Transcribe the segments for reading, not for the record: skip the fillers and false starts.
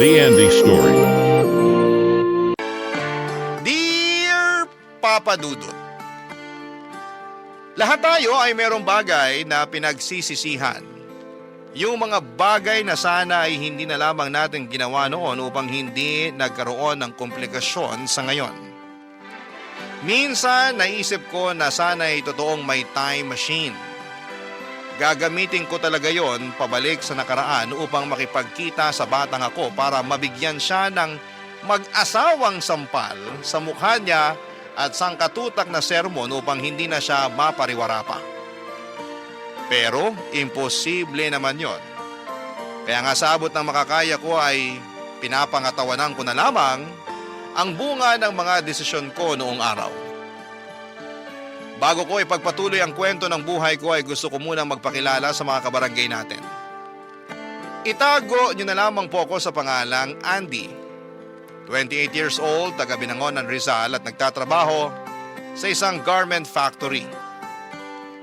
The Andy Story. Dear Papa Dudut, lahat tayo ay merong bagay na pinagsisisihan. Yung mga bagay na sana ay hindi na lamang natin ginawa noon upang hindi nagkaroon ng komplikasyon sa ngayon. Minsan naisip ko na sana ay totoong may time machine. Gagamitin ko talaga yon pabalik sa nakaraan upang makipagkita sa batang ako para mabigyan siya ng mag-asawang sampal sa mukha niya at sangkatutak na sermon upang hindi na siya mapariwara pa. Pero imposible naman yon. Kaya nga sa abot ng makakaya ko ay pinapangatawanan ko na lamang ang bunga ng mga desisyon ko noong araw. Bago ko ipagpatuloy ang kwento ng buhay ko ay gusto ko munang magpakilala sa mga kabarangay natin. Itago niyo na lamang po ako sa pangalang Andy. 28 years old, taga Binangonan, Rizal at nagtatrabaho sa isang garment factory.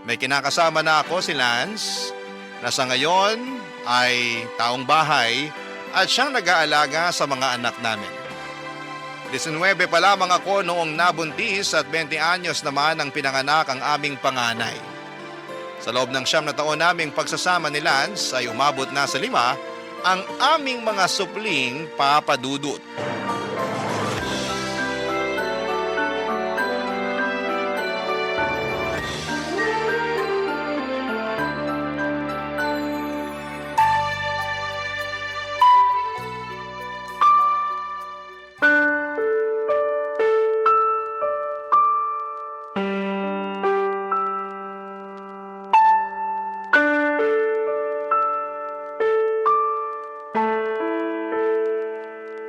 May kinakasama na ako si Lance na sa ngayon ay taong bahay at siyang nag-aalaga sa mga anak namin. 19 pa lamang ako noong nabuntis at 20 anyos naman ang pinanganak ang aming panganay. Sa loob ng 9 na taon naming pagsasama ni Lance ay umabot na sa 5 ang aming mga supling papadudot.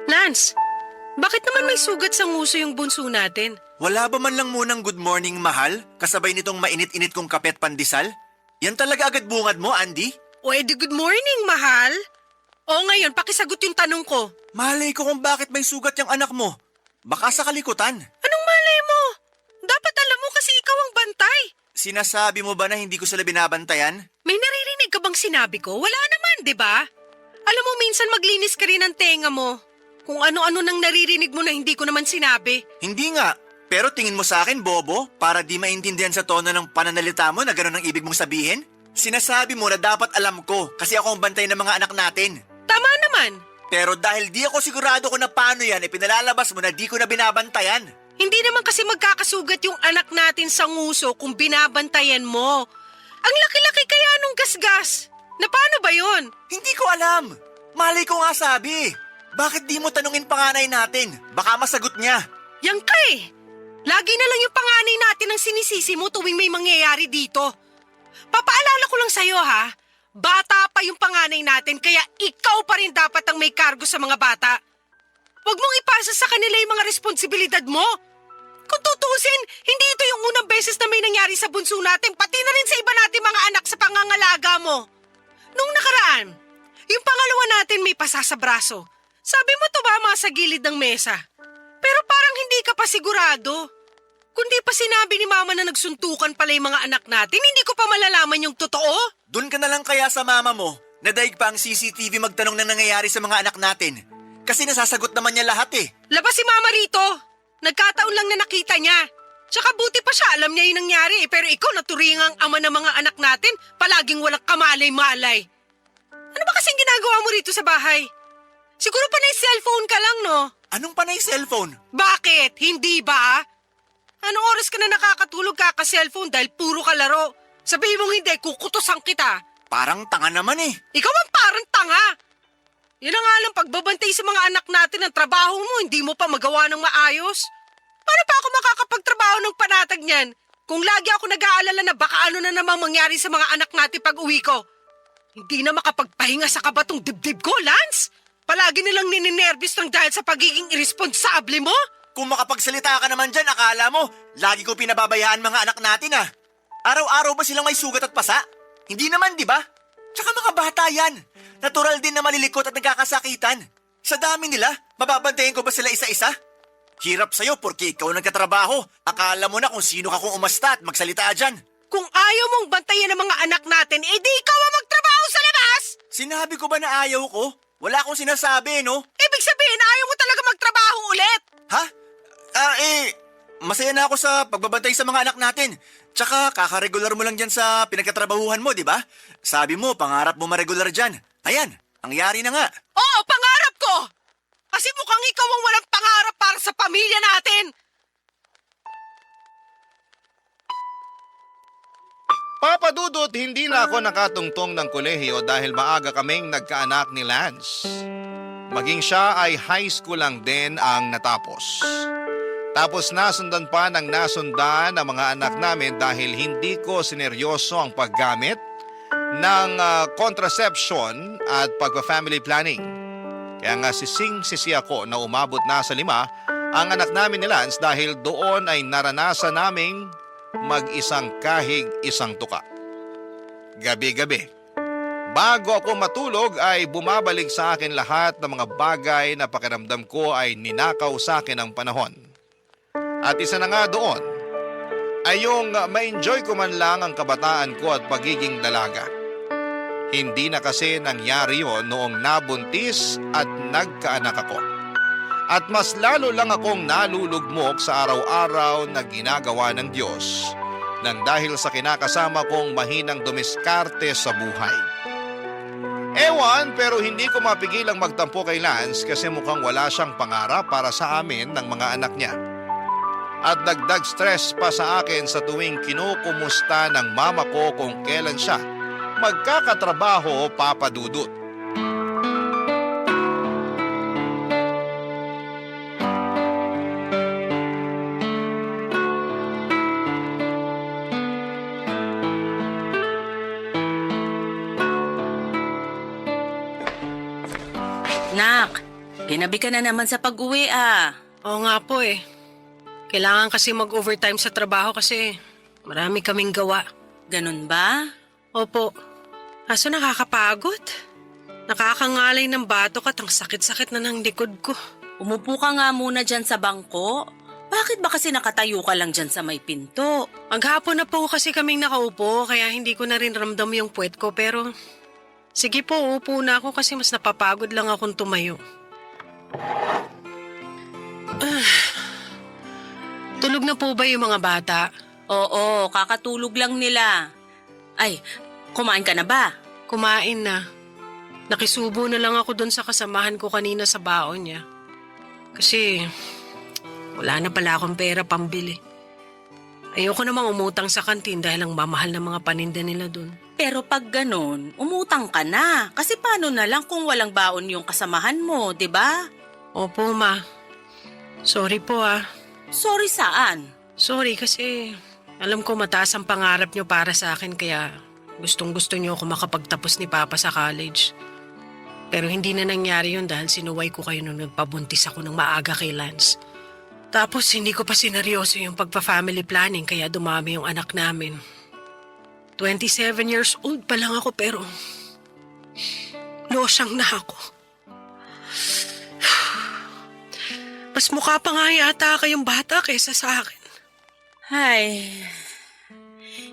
Lance, bakit naman may sugat sa nguso yung bunso natin? Wala ba man lang munang good morning, mahal? Kasabay nitong mainit-init kong kape at pandesal? Yan talaga agad bungad mo, Andy? O edi good morning, mahal. O ngayon, pakisagot yung tanong ko. Malay ko kung bakit may sugat yung anak mo. Baka sa kalikutan. Anong malay mo? Dapat alam mo kasi ikaw ang bantay. Sinasabi mo ba na hindi ko sila binabantayan? May naririnig ka bang sinabi ko? Wala naman, di ba? Alam mo, minsan maglinis ka rin ng tenga mo. Kung ano-ano nang naririnig mo na hindi ko naman sinabi. Hindi nga. Pero tingin mo sa akin, bobo, para di maintindihan sa tono ng pananalita mo na gano'n ang ibig mong sabihin? Sinasabi mo na dapat alam ko kasi ako ang bantay ng mga anak natin. Tama naman. Pero dahil di ako sigurado kung na paano yan, ipinalalabas mo na di ko na binabantayan. Hindi naman kasi magkakasugat yung anak natin sa nguso kung binabantayan mo. Ang laki-laki kaya nung gasgas. Na paano ba yun? Hindi ko alam. Malay ko nga sabi. Bakit di mo tanungin panganay natin? Baka masagot niya. Yang ka eh. Lagi na lang yung panganay natin ang sinisisi mo tuwing may mangyayari dito. Papaalala ko lang sa'yo ha, bata pa yung panganay natin kaya ikaw pa rin dapat ang may kargo sa mga bata. Huwag mong ipasa sa kanila yung mga responsibilidad mo. Kung tutusin, hindi ito yung unang beses na may nangyari sa bunso natin, pati na rin sa iba natin mga anak sa pangangalaga mo. Nung nakaraan, yung pangalawa natin may pasa sa braso. Sabi mo tumama sa gilid ng mesa. Pero parang hindi ka pa sigurado. Kundi pa sinabi ni mama na nagsuntukan pala yung mga anak natin, hindi ko pa malalaman yung totoo. Doon ka na lang kaya sa mama mo. Nadaig pa ang CCTV magtanong na nangyayari sa mga anak natin. Kasi nasasagot naman niya lahat eh. Labas si mama rito. Nagkataon lang na nakita niya. Tsaka buti pa siya, alam niya yung nangyari eh. Pero ikaw naturingang ama ng mga anak natin, palaging walang kamalay-malay. Ano ba kasing ginagawa mo rito sa bahay? Siguro panay cellphone ka lang, no? Anong panay cellphone? Bakit? Hindi ba? Anong oras ka na nakakatulog kaka-cellphone dahil puro ka laro? Sabihin mong hindi, kukutusan kita. Parang tanga naman eh. Ikaw ang parang tanga. Yun ang alam, pagbabantay sa mga anak natin ng trabaho mo, hindi mo pa magawa ng maayos. Paano pa ako makakapagtrabaho ng panatag niyan? Kung lagi ako nag-aalala na baka ano na namang mangyari sa mga anak natin pag uwi ko. Hindi na makapagpahinga sa kabatong dibdib ko, Lance. Palagi nilang nininervous lang dahil sa pagiging irresponsable mo? Kung makapagsalita ka naman dyan, akala mo, lagi ko pinababayaan mga anak natin ah. Araw-araw ba silang may sugat at pasa? Hindi naman, di ba? Tsaka mga bata yan. Natural din na malilikot at nagkakasakitan. Sa dami nila, mababantayan ko ba sila isa-isa? Hirap sa'yo porque ikaw nagkatrabaho. Akala mo na kung sino ka kung umasta at magsalita dyan. Kung ayaw mong bantayan ang mga anak natin, edi ikaw ang magtrabaho sa labas! Sinabi ko ba na ayaw ko? Wala akong sinasabi, no? Ibig sabihin, ayaw mo talaga magtrabaho ulit. Ha? Masaya na ako sa pagbabantay sa mga anak natin. Tsaka kakaregular mo lang dyan sa pinagkatrabahuhan mo, di ba? Sabi mo, pangarap mo maregular dyan. Ayan, nangyari na nga. Oo, pangarap ko! Kasi mukhang ikaw ang walang pangarap para sa pamilya natin. Papa Dudut, hindi na ako nakatungtong ng kolehiyo dahil maaga kaming nagkaanak ni Lance. Maging siya ay high school lang din ang natapos. Tapos nasundan pa ng nasundan ang mga anak namin dahil hindi ko sineryoso ang paggamit ng contraception at pagpa-family planning. Kaya nga sising-sisi ako na umabot na sa 5 ang anak namin ni Lance dahil doon ay naranasan naming mag-isang kahig, isang tuka. Gabi-gabi, bago ako matulog ay bumabalik sa akin lahat ng mga bagay na pakiramdam ko ay ninakaw sa akin ng panahon. At isa na nga doon ay yung ma-enjoy ko man lang ang kabataan ko at pagiging dalaga. Hindi na kasi nangyari yon noong nabuntis at nagkaanak ako. At mas lalo lang akong nalulugmok sa araw-araw na ginagawa ng Diyos nang dahil sa kinakasama kong mahinang dumiskarte sa buhay. Ewan, pero hindi ko mapigilang magtampo kay Lance kasi mukhang wala siyang pangarap para sa amin ng mga anak niya. At dagdag stress pa sa akin sa tuwing kinukumusta ng mama ko kung kailan siya magkakatrabaho, Papa Dudut. Nak, ginabi ka na naman sa pag-uwi Oo nga po eh. Kailangan kasi mag-overtime sa trabaho kasi marami kaming gawa. Ganun ba? Opo. Kaso nakakapagod. Nakakangalay ng batok at ang sakit-sakit na ng likod ko. Umupo ka nga muna dyan sa bangko. Bakit ba kasi nakatayo ka lang dyan sa may pinto? Maghapon na po kasi kaming nakaupo kaya hindi ko na rin ramdam yung puwet ko pero sige po, upo na ako kasi mas napapagod lang akong tumayo. Tulog na po ba yung mga bata? Oo, kakatulog lang nila. Ay, kumain ka na ba? Kumain na. Nakisubo na lang ako doon sa kasamahan ko kanina sa baon niya. Kasi wala na pala akong pera pambili. Ayoko namang umutang sa kantin dahil ang mamahal ng mga paninda nila doon. Pero pag ganun, umutang ka na. Kasi paano na lang kung walang baon yung kasamahan mo, di ba? Opo, ma. Sorry po Sorry saan? Sorry kasi alam ko mataas ang pangarap niyo para sa akin kaya gustong-gusto niyo ako makapagtapos ni Papa sa college. Pero hindi na nangyari yun dahil sinuway ko kayo nung nagpabuntis ako ng maaga kay Lance. Tapos hindi ko pa sineryoso yung pagpa-family planning kaya dumami yung anak namin. 27 years old pa lang ako pero losyang na ako. Mas mukha pa nga yata kayong bata kaysa sa akin. Ay,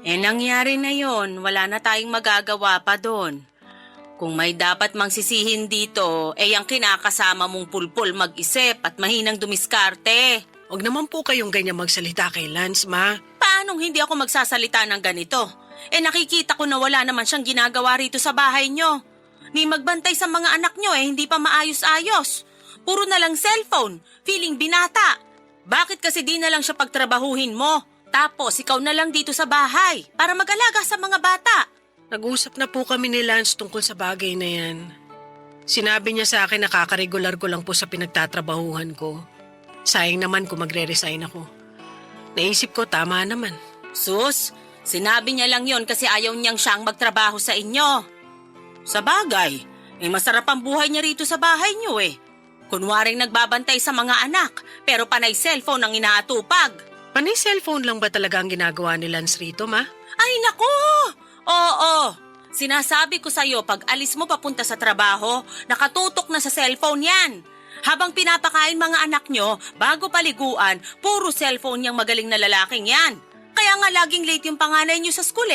nangyari na yon. Wala na tayong magagawa pa doon. Kung may dapat mang sisihin dito, ang kinakasama mong pulpul mag-isip at mahinang dumiskarte. Huwag naman po kayong ganyan magsalita kay Lance, ma. Paanong hindi ako magsasalita ng ganito? Nakikita ko na wala naman siyang ginagawa rito sa bahay nyo. Ni magbantay sa mga anak nyo hindi pa maayos-ayos. Puro na lang cellphone, feeling binata. Bakit kasi di na lang siya pagtrabahuhin mo? Tapos ikaw na lang dito sa bahay para mag-alaga sa mga bata. Nag-usap na po kami ni Lance tungkol sa bagay na yan. Sinabi niya sa akin na kakaregular ko lang po sa pinagtatrabahuhan ko. Sayang naman kung magre-resign ako. Naisip ko tama naman. Sus, sinabi niya lang yon kasi ayaw niyang siyang magtrabaho sa inyo. Sa bagay, masarap ang buhay niya rito sa bahay niyo Kunwaring nagbabantay sa mga anak, pero panay cellphone ang inaatupag. Panay cellphone lang ba talaga ang ginagawa ni Lance rito, ma? Ay naku! Oo, sinasabi ko sa'yo pag alis mo papunta sa trabaho, nakatutok na sa cellphone yan. Habang pinapakain mga anak nyo, bago paliguan, puro cellphone niyang magaling na lalaking yan. Kaya nga laging late yung panganay niyo sa school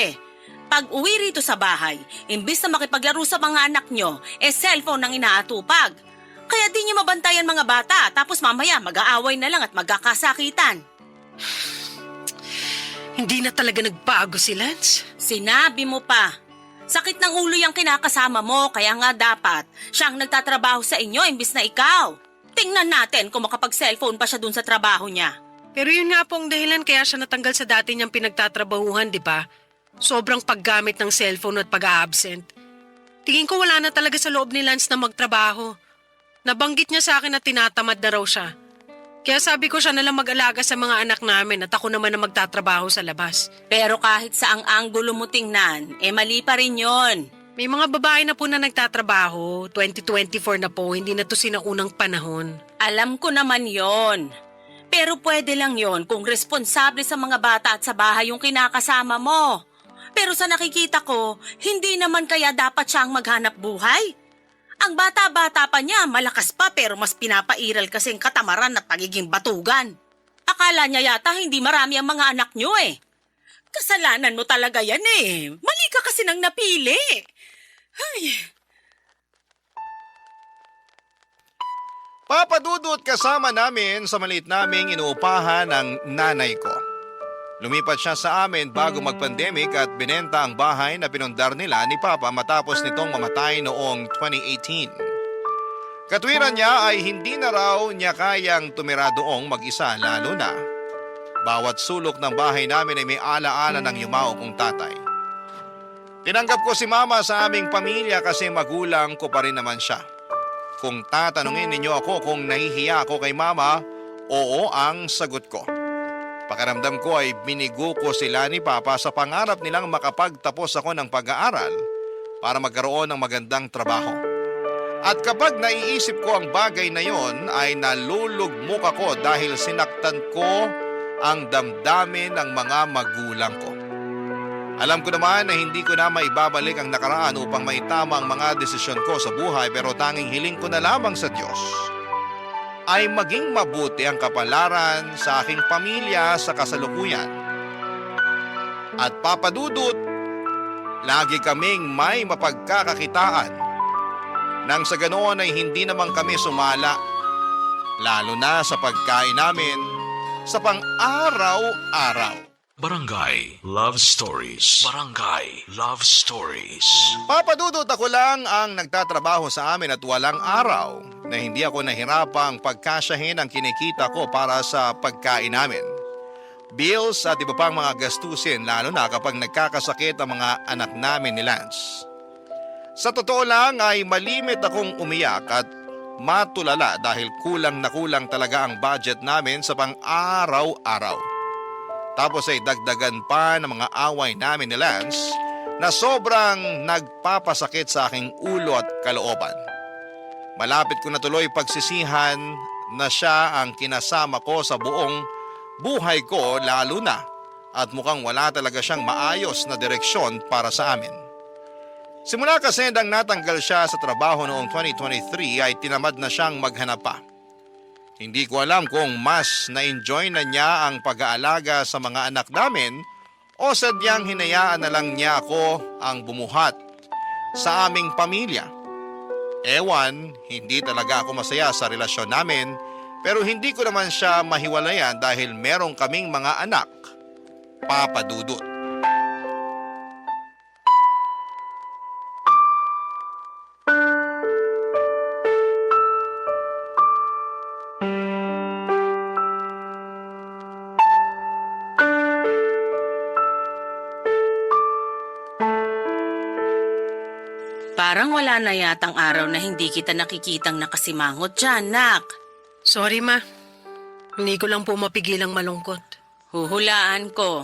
Pag uwi rito sa bahay, imbis na makipaglaro sa mga anak nyo, cellphone ang inaatupag. Kaya di nyo mabantayan mga bata, tapos mamaya mag-aaway na lang at magkakasakitan. Hindi na talaga nagbago si Lance. Sinabi mo pa. Sakit ng ulo yung kinakasama mo, kaya nga dapat siyang nagtatrabaho sa inyo imbis na ikaw. Tingnan natin kung makapag-cellphone pa siya dun sa trabaho niya. Pero yun nga po ang dahilan kaya siya natanggal sa dati niyang pinagtatrabahuhan, di ba? Sobrang paggamit ng cellphone at pag-a-absent. Tingin ko wala na talaga sa loob ni Lance na magtrabaho. Nabanggit niya sa akin na tinatamad na raw siya. Kaya sabi ko siya nalang mag-alaga sa mga anak namin at ako naman na magtatrabaho sa labas. Pero kahit sa ang anggulo mo tingnan, mali pa rin yun. May mga babae na po na nagtatrabaho. 2024 na po, hindi na to sinaunang panahon. Alam ko naman yon. Pero pwede lang yon kung responsable sa mga bata at sa bahay yung kinakasama mo. Pero sa nakikita ko, hindi naman kaya dapat siyang maghanap buhay. Ang bata-bata pa niya, malakas pa pero mas pinapairal kasing katamaran at pagiging batugan. Akala niya yata hindi marami ang mga anak niyo eh. Kasalanan mo talaga yan eh. Mali ka kasi nang napili. Ay. Papadudot kasama namin sa maliit naming inuupahan ng nanay ko. Lumipat siya sa amin bago mag-pandemic at binenta ang bahay na pinundar nila ni Papa matapos nitong mamatay noong 2018. Katwiran niya ay hindi na raw niya kayang tumira doong mag-isa lalo na. Bawat sulok ng bahay namin ay may alaala ng yumao kong tatay. Tinanggap ko si Mama sa aming pamilya kasi magulang ko pa rin naman siya. Kung tatanungin ninyo ako kung nahihiya ako kay Mama, oo ang sagot ko. Pakiramdam ko ay binigo ko sila ni Papa sa pangarap nilang makapagtapos ako ng pag-aaral para magkaroon ng magandang trabaho. At kapag naiisip ko ang bagay na yon ay nalulugmok ako dahil sinaktan ko ang damdamin ng mga magulang ko. Alam ko naman na hindi ko na maibabalik ang nakaraan upang maitama ang mga desisyon ko sa buhay pero tanging hiling ko na lamang sa Diyos ay maging mabuti ang kapalaran sa aking pamilya sa kasalukuyan. At papadudot, lagi kaming may mapagkakakitaan nang sa ganoon ay hindi naman kami sumala, lalo na sa pagkain namin sa pang-araw-araw. Barangay Love Stories. Barangay Love Stories. Papadudot ako lang ang nagtatrabaho sa amin at walang araw na hindi ako nahirapang pagkasyahin ang kinikita ko para sa pagkain namin. Bills at iba pang mga gastusin lalo na kapag nagkakasakit ang mga anak namin ni Lance. Sa totoo lang ay malimit akong umiyak at matulala dahil kulang na kulang talaga ang budget namin sa pang-araw-araw. Tapos ay dagdagan pa ng mga away namin ni Lance na sobrang nagpapasakit sa aking ulo at kalooban. Malapit ko na tuloy pagsisihan na siya ang kinasama ko sa buong buhay ko lalo na at mukhang wala talaga siyang maayos na direksyon para sa amin. Simula kasi nang natanggal siya sa trabaho noong 2023 ay tinamad na siyang maghanap pa. Hindi ko alam kung mas na-enjoy na niya ang pag-aalaga sa mga anak namin o sadyang hinayaan na lang niya ako ang bumuhat sa aming pamilya. Ewan, hindi talaga ako masaya sa relasyon namin pero hindi ko naman siya mahiwalayan dahil merong kaming mga anak, papadudot. Parang wala na yatang araw na hindi kita nakikitang nakasimangot dyan, nak. Sorry ma, hindi ko lang po mapigilang malungkot. Huhulaan ko.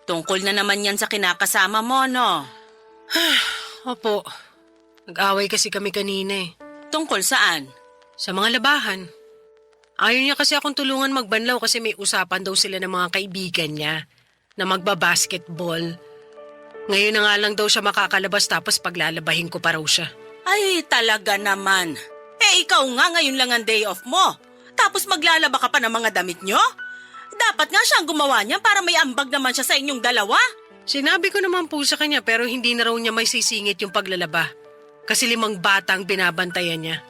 Tungkol na naman yan sa kinakasama mo, no? Opo, nag-away kasi kami kanina eh. Tungkol saan? Sa mga labahan. Ayaw niya kasi akong tulungan magbanlaw kasi may usapan daw sila ng mga kaibigan niya na magbabasketball. Ngayon na nga lang daw siya makakalabas tapos paglalabahin ko pa raw siya. Ay, talaga naman. Ikaw nga ngayon lang ang day off mo. Tapos maglalaba ka pa ng mga damit nyo? Dapat nga siyang gumawa niya para may ambag naman siya sa inyong dalawa. Sinabi ko naman po sa kanya pero hindi na raw niya may sisingit yung paglalaba. Kasi 5 bata ang binabantayan niya.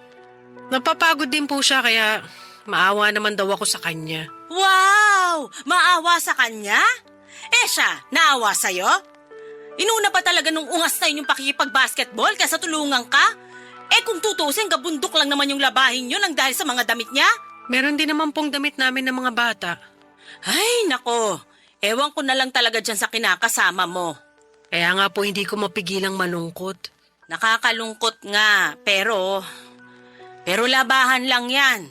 Napapagod din po siya kaya maawa naman daw ako sa kanya. Wow! Maawa sa kanya? Eh siya, naawa sa'yo? Inuna pa talaga nung ungas na yun yung pakikipag-basketball kaysa tulungan ka? Eh kung tutusin, gabundok lang naman yung labahin yun ang dahil sa mga damit niya? Meron din naman pong damit namin ng mga bata. Ay, nako. Ewan ko na lang talaga dyan sa kinakasama mo. Kaya nga po hindi ko mapigilang malungkot. Nakakalungkot nga, pero labahan lang yan.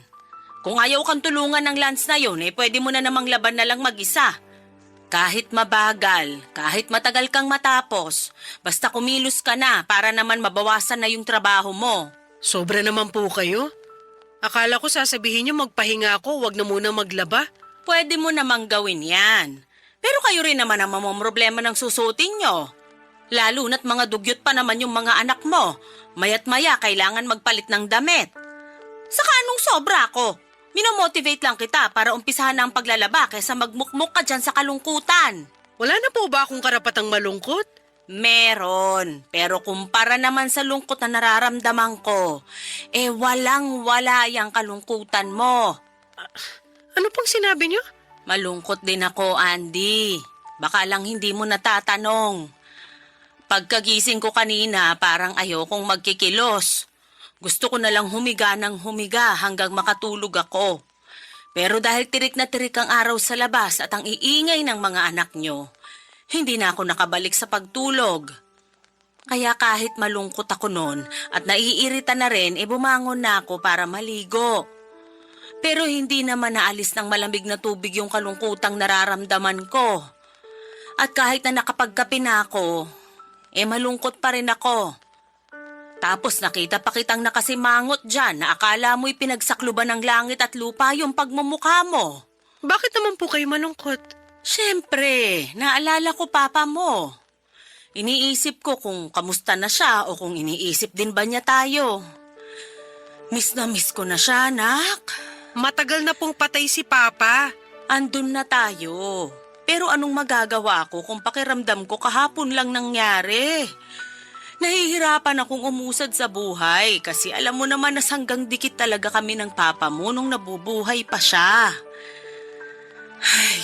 Kung ayaw kang tulungan ng Lance na yun, pwede mo na namang laban na lang mag-isa. Kahit mabagal, kahit matagal kang matapos, basta kumilos ka na para naman mabawasan na yung trabaho mo. Sobra naman po kayo. Akala ko sasabihin niyo magpahinga ako, wag na muna maglaba. Pwede mo namang gawin yan. Pero kayo rin naman ang mamomroblema ng susutin nyo. Lalo na't mga dugyot pa naman yung mga anak mo. Maya't maya kailangan magpalit ng damit. Saka anong sobra ko? Minomotivate lang kita para umpisahan na ang paglalaba kaysa magmukmuk ka dyan sa kalungkutan. Wala na po ba akong karapatang malungkot? Meron, pero kumpara naman sa lungkot na nararamdaman ko, walang-wala yung kalungkutan mo. Ano pong sinabi niyo? Malungkot din ako, Andy. Baka lang hindi mo natatanong. Pagkagising ko kanina, parang ayokong magkikilos. Gusto ko na lang humiga ng humiga hanggang makatulog ako. Pero dahil tirik na tirik ang araw sa labas at ang iingay ng mga anak nyo, hindi na ako nakabalik sa pagtulog. Kaya kahit malungkot ako noon at naiirita na rin, bumangon na ako para maligo. Pero hindi naman naalis ng malamig na tubig yung kalungkutang nararamdaman ko. At kahit na nakapagkape na ako, malungkot pa rin ako. Tapos nakita pa kitang nakasimangot dyan na akala mo'y pinagsakluban ng langit at lupa yung pagmumukha mo. Bakit naman po kayo malungkot? Siyempre, naalala ko papa mo. Iniisip ko kung kamusta na siya o kung iniisip din ba niya tayo. Miss na miss ko na siya, anak. Matagal na pong patay si Papa. Andun na tayo. Pero anong magagawa ko kung pakiramdam ko kahapon lang nangyari? Nahihirapan akong umusad sa buhay kasi alam mo naman na sanggang dikit talaga kami ng papa mo nung nabubuhay pa siya. Ay,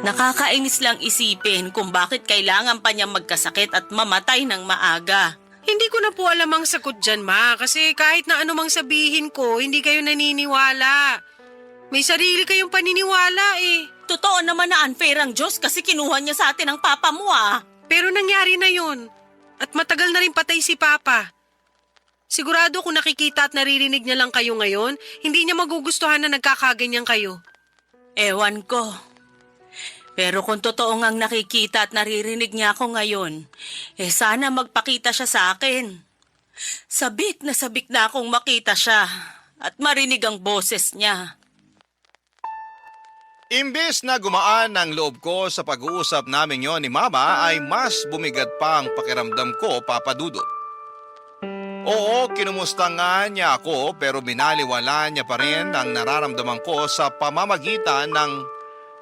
nakakainis lang isipin kung bakit kailangan pa niya magkasakit at mamatay ng maaga. Hindi ko na po alam ang sagot dyan, Ma. Kasi kahit na anumang sabihin ko, hindi kayo naniniwala. May sarili kayong paniniwala eh. Totoo naman na unfair ang Diyos kasi kinuha niya sa atin ang papa mo Pero nangyari na yun. At matagal na rin patay si Papa. Sigurado kung nakikita at naririnig niya lang kayo ngayon, hindi niya magugustuhan na nagkakaganyan kayo. Ewan ko. Pero kung totoo ngang nakikita at naririnig niya ako ngayon, sana magpakita siya sa akin. Sabik na akong makita siya at marinig ang boses niya. Imbes na gumaan ang loob ko sa pag-uusap namin yon ni Mama ay mas bumigat pa ang pakiramdam ko, Papa Dudut. Oo, kinumusta nga niya ako pero binaliwala niya pa rin ang nararamdaman ko sa pamamagitan ng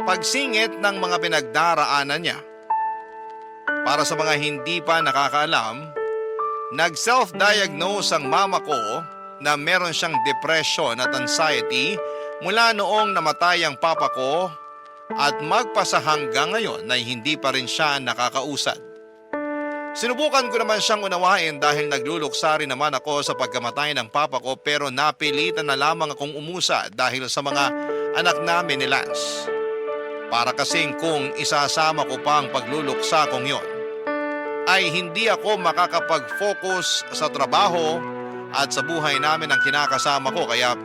pagsingit ng mga pinagdaraanan niya. Para sa mga hindi pa nakakaalam, nag-self-diagnose ang mama ko na meron siyang depression at anxiety mula noong namatay ang papa ko at magpasa hanggang ngayon na hindi pa rin siya nakakausad. Sinubukan ko naman siyang unawain dahil nagluluksa rin naman ako sa pagkamatay ng papa ko pero napilitan na lamang akong umusa dahil sa mga anak namin ni Lance. Para kasing kung isasama ko pa ang pagluluksa kong yon, ay hindi ako makakapag-focus sa trabaho at sa buhay namin ang kinakasama ko kaya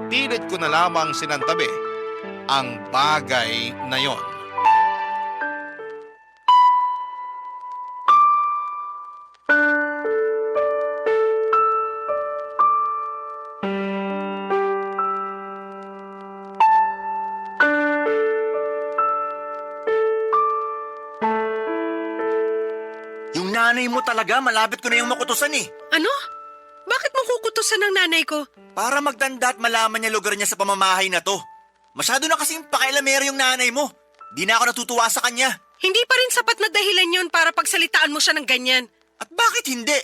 pilit ko na lamang sinantabi ang bagay na yon. Yung nanay mo talaga, malapit ko na yung makutusan eh. Ano? Bakit mo kukutusan ng nanay ko? Para magtanda at malaman niya lugar niya sa pamamahay na to. Masyado na kasing pakialamero yung nanay mo. Di na ako natutuwa sa kanya. Hindi pa rin sapat na dahilan yun para pagsalitaan mo siya ng ganyan. At bakit hindi?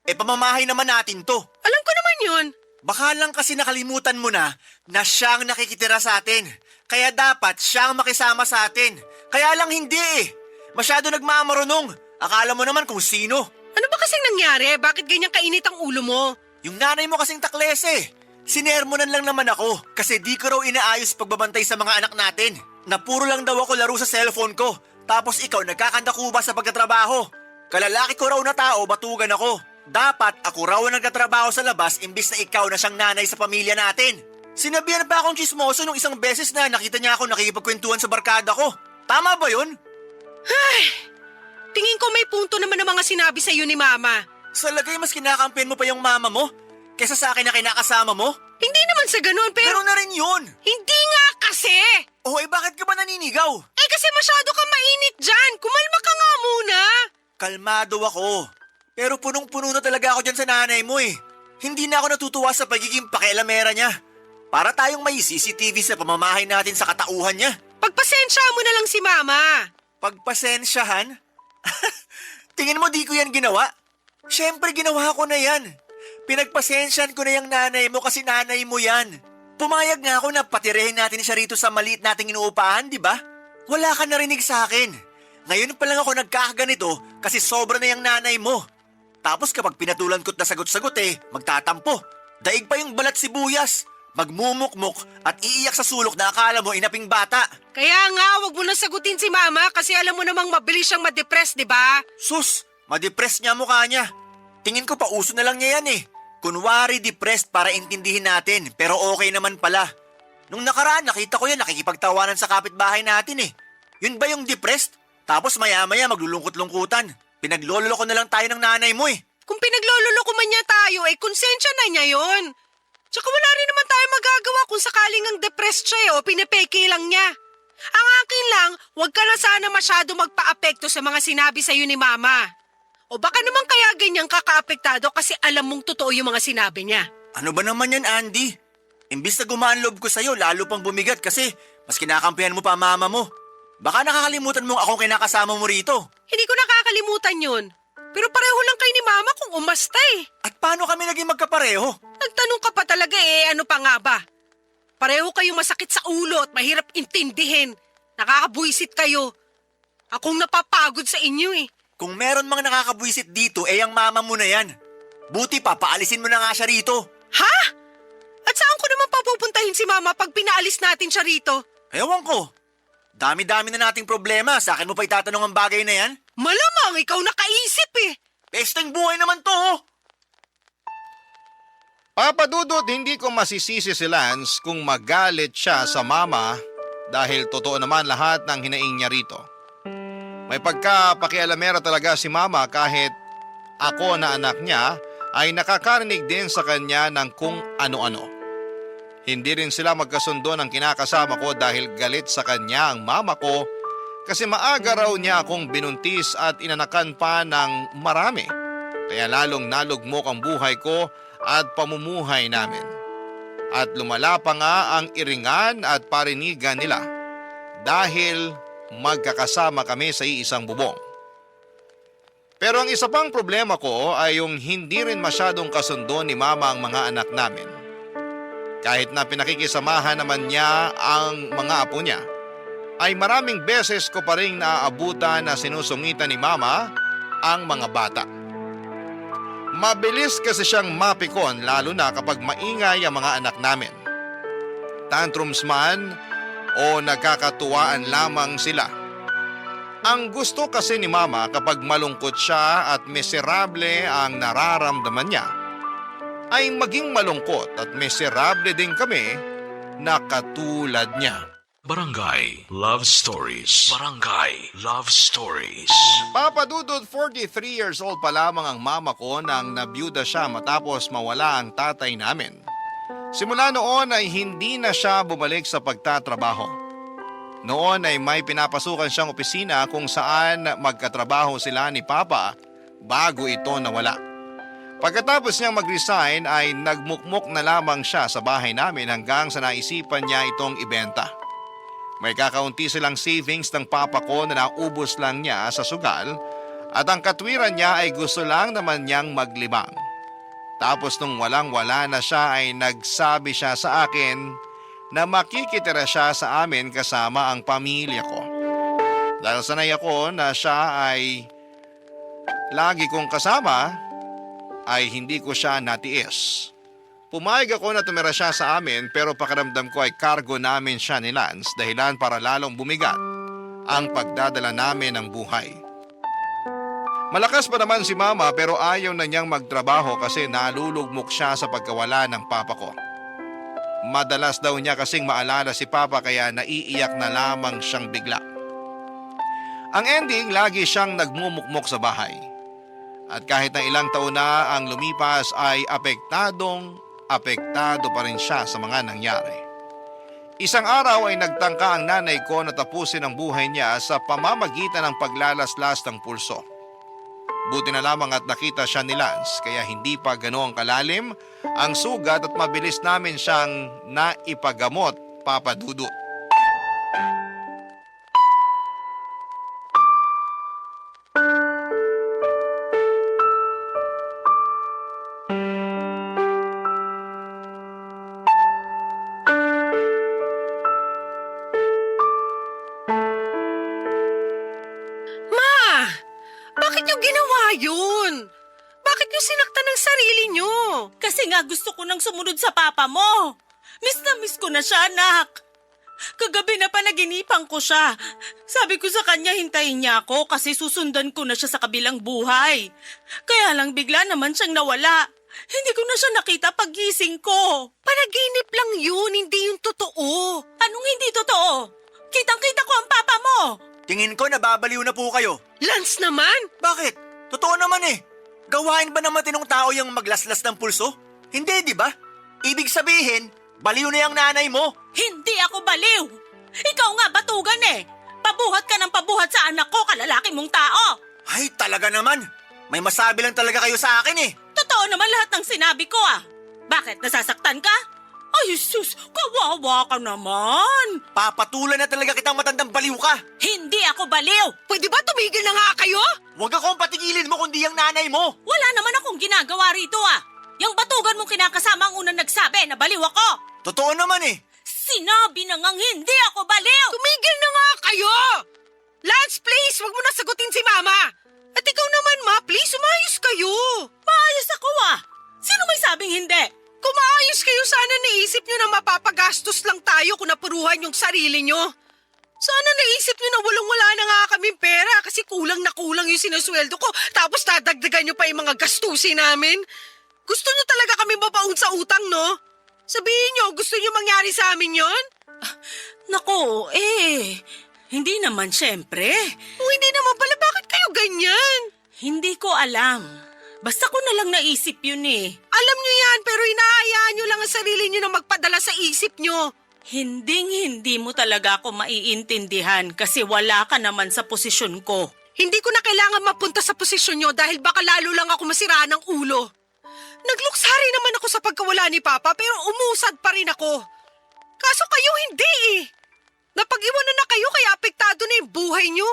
Pamamahay naman natin to. Alam ko naman yun. Baka lang kasi nakalimutan mo na siya ang nakikitira sa atin. Kaya dapat siya ang makisama sa atin. Kaya lang hindi Masyado nagmamarunong. Akala mo naman kung sino. Ano ba kasing nangyari? Bakit ganyan kainit ang ulo mo? Yung nanay mo kasing takles Sinermonan lang naman ako kasi di ko raw inaayos pagbabantay sa mga anak natin. Na puro lang daw ako laro sa cellphone ko. Tapos ikaw nagkakandakuba sa pagtatrabaho. Kalalaki ko raw na tao, batugan ako. Dapat ako raw ang nagtatrabaho sa labas imbis na ikaw na siyang nanay sa pamilya natin. Sinabihan pa akong chismoso nung isang beses na nakita niya ako nakikipagkwentuhan sa barkada ko. Tama ba yun? Tingin ko may punto naman ang mga sinabi sa iyo ni Mama. Sa lagay mas kinakampihan mo pa yung mama mo kesa sa akin na kinakasama mo? Hindi naman sa ganun, pero... Pero na rin yun. Hindi nga kasi! Bakit ka ba naninigaw? Kasi masyado kang mainit dyan. Kumalma ka nga muna. Kalmado ako. Pero punong-puno na talaga ako dyan sa nanay mo Hindi na ako natutuwa sa pagiging pakialamera niya. Para tayong may CCTV sa pamamahay natin sa katauhan niya. Pagpasensya mo na lang si Mama. Pagpasensyahan? Tingin mo di ko yan ginawa? Siyempre ginawa ko na yan. Pinagpasensyahan ko na yung nanay mo kasi nanay mo yan. Pumayag nga ako na patirehin natin siya rito sa maliit nating inuupahan, di ba? Wala ka narinig sa akin. Ngayon pa lang ako nagkakaganito kasi sobra na yung nanay mo. Tapos kapag pinatulan ko't na sagot-sagot magtatampo. Daig pa yung balat sibuyas. Magmumukmuk at iiyak sa sulok na akala mo inaping bata. Kaya nga, wag mo na sagutin si Mama kasi alam mo namang mabilis siyang ma-depress, di ba? Sus, ma-depress niya mukha niya. Tingin ko pa uso na lang niya yan Kunwari depressed para intindihin natin, pero okay naman pala. Nung nakaraan, nakita ko yan nakikipagtawanan sa kapitbahay natin Yun ba yung depressed? Tapos maya-maya maglulungkot-lungkutan. Pinaglololo ko na lang tayo ng nanay mo Kung pinaglololo ko man niya tayo, konsensya na niya yon. Tsaka wala rin naman tayo magagawa kung sakaling ang depressed siya o pinipeke lang niya. Ang akin lang, wag ka na sana masyado magpa-apekto sa mga sinabi sa'yo ni Mama. O baka naman kaya ganyan kakaapektado kasi alam mong totoo yung mga sinabi niya. Ano ba naman yan, Andy? Imbis na gumaan loob ko sa'yo, lalo pang bumigat kasi mas kinakampihan mo pa mama mo. Baka nakakalimutan mong akong kinakasama mo rito. Hindi ko nakakalimutan yun. Pero pareho lang kayo ni Mama kung umasta At paano kami naging magkapareho? Nagtanong ka pa talaga ano pa nga ba? Pareho kayo masakit sa ulo at mahirap intindihin. Nakakabuisit kayo. Akong napapagod sa inyo Kung meron mga nakakabwisit dito, ang mama mo na yan. Buti pa, paalisin mo na nga siya rito. Ha? At saan ko naman papupuntahin si Mama pag pinaalis natin siya rito? Ewan ko. Dami-dami na nating problema. Sa akin mo pa itatanong ang bagay na yan? Malamang ikaw nakaisip Pesteng buhay naman to Papa Dudut, hindi ko masisisi si Lance kung magalit siya sa mama dahil totoo naman lahat ng hinaing niya rito. May pagkapakialamera talaga si mama kahit ako na anak niya ay nakakarinig din sa kanya ng kung ano-ano. Hindi rin sila magkasundo ng kinakasama ko dahil galit sa kanya ang mama ko kasi maaga raw niya akong binuntis at inanakan pa ng marami. Kaya lalong nalugmok ang buhay ko at pamumuhay namin. At lumala pa nga ang iringan at parinigan nila dahil magkakasama kami sa iisang bubong. Pero ang isa pang problema ko ay yung hindi rin masyadong kasundo ni mama ang mga anak namin. Kahit na pinakikisamahan naman niya ang mga apo niya, ay maraming beses ko pa rin naaabutan na sinusungitan ni mama ang mga bata. Mabilis kasi siyang mapikon lalo na kapag maingay ang mga anak namin. Tantrums man o nagkakatuwaan lamang sila. Ang gusto kasi ni mama kapag malungkot siya at miserable ang nararamdaman niya, ay maging malungkot at miserable din kami na katulad niya. Barangay Love Stories. Barangay Love Stories. Papa Dudut, 43 years old pa lamang ang mama ko nang nabiyuda siya matapos mawala ang tatay namin. Simula noon ay hindi na siya bumalik sa pagtatrabaho. Noon ay may pinapasukan siyang opisina kung saan magkatrabaho sila ni Papa bago ito nawala. Pagkatapos niyang mag-resign ay nagmukmuk na lamang siya sa bahay namin hanggang sa naisipan niya itong ibenta. May kakaunti silang savings ng papa ko na naubos lang niya sa sugal at ang katwiran niya ay gusto lang naman niyang maglibang. Tapos nung walang-wala na siya ay nagsabi siya sa akin na makikitira siya sa amin kasama ang pamilya ko. Dahil sanay ako na siya ay lagi kong kasama, ay hindi ko siya natiis. Pumayag ako na tumira siya sa amin pero pakiramdam ko ay kargo namin siya ni Lance dahilan para lalong bumigat ang pagdadala namin ng buhay. Malakas pa naman si mama pero ayaw na niyang magtrabaho kasi nalulugmok siya sa pagkawala ng papa ko. Madalas daw niya kasing maalala si papa kaya naiiyak na lamang siyang bigla. Ang ending, lagi siyang nagmumukmok sa bahay. At kahit na ilang taon na ang lumipas ay apektado pa rin siya sa mga nangyari. Isang araw ay nagtangka ang nanay ko na tapusin ang buhay niya sa pamamagitan ng paglalaslas ng pulso. Buti na lamang at nakita siya ni Lance kaya hindi pa ganoong kalalim ang sugat at mabilis namin siyang naipagamot, Papa Dudut. Ma! Bakit niyo ginawa yun? Bakit niyo sinaktan ng sarili niyo? Kasi nga gusto ko nang sumunod sa papa mo. Miss na miss ko na siya, anak. Kagabi na panaginipan ko siya. Sabi ko sa kanya hintayin niya ako kasi susundan ko na siya sa kabilang buhay. Kaya lang bigla naman siyang nawala. Hindi ko na siya nakita paggising ko. Panaginip lang yun, hindi yung totoo. Anong hindi totoo? Kitang-kita ko ang papa mo. Tingin ko nababaliw na po kayo. Lance naman? Bakit? Totoo naman eh. Gawain ba ng matinong tao yung maglaslas ng pulso? Hindi, di ba? Ibig sabihin, baliw na yung nanay mo. Hindi ako baliw. Ikaw nga batugan eh. Pabuhat ka ng pabuhat sa anak ko, kalalaki mong tao. Ay, talaga naman. May masabi lang talaga kayo sa akin eh. Totoo naman lahat ng sinabi ko ah. Bakit, nasasaktan ka? Ay, sus, kawawa ka naman. Papatulan na talaga kitang matandang baliw ka. Hindi ako baliw. Pwede ba tumigil na nga kayo? Huwag akong patigilin mo kundi yung nanay mo. Wala naman akong ginagawa rito ah. Yung batugan mong kinakasama ang unang nagsabi na baliw ako. Totoo naman eh. Sinabi na ngang hindi ako baliw. Tumigil na nga kayo! Lance, please, wag mo na sagutin si Mama. At ikaw naman, Ma, please, umayos kayo. Maayos ako ah. Sino may sabing hindi? Kung maayos kayo, sana naisip nyo na mapapagastos lang tayo kung napuruhan yung sarili nyo. Sana naisip nyo na walang-wala na nga kaming pera kasi kulang na kulang yung sinusweldo ko tapos dadagdagan nyo pa yung mga gastusin namin. Gusto nyo talaga kami mapaun sa utang, no? Sabihin nyo, gusto nyo mangyari sa amin yon? Naku, hindi naman syempre. Kung hindi naman pala, bakit kayo ganyan? Hindi ko alam. Basta ko na lang naisip yun eh. Alam nyo yan, pero hinahayaan nyo lang ang sarili nyo na magpadala sa isip nyo. Hindi mo talaga ako maiintindihan kasi wala ka naman sa posisyon ko. Hindi ko na kailangan mapunta sa posisyon nyo dahil baka lalo lang ako masira ng ulo. Nagluksari naman ako sa pagkawala ni Papa pero umusad pa rin ako. Kaso kayo hindi eh. Napag-iwanan na kayo kaya apektado na yung buhay nyo.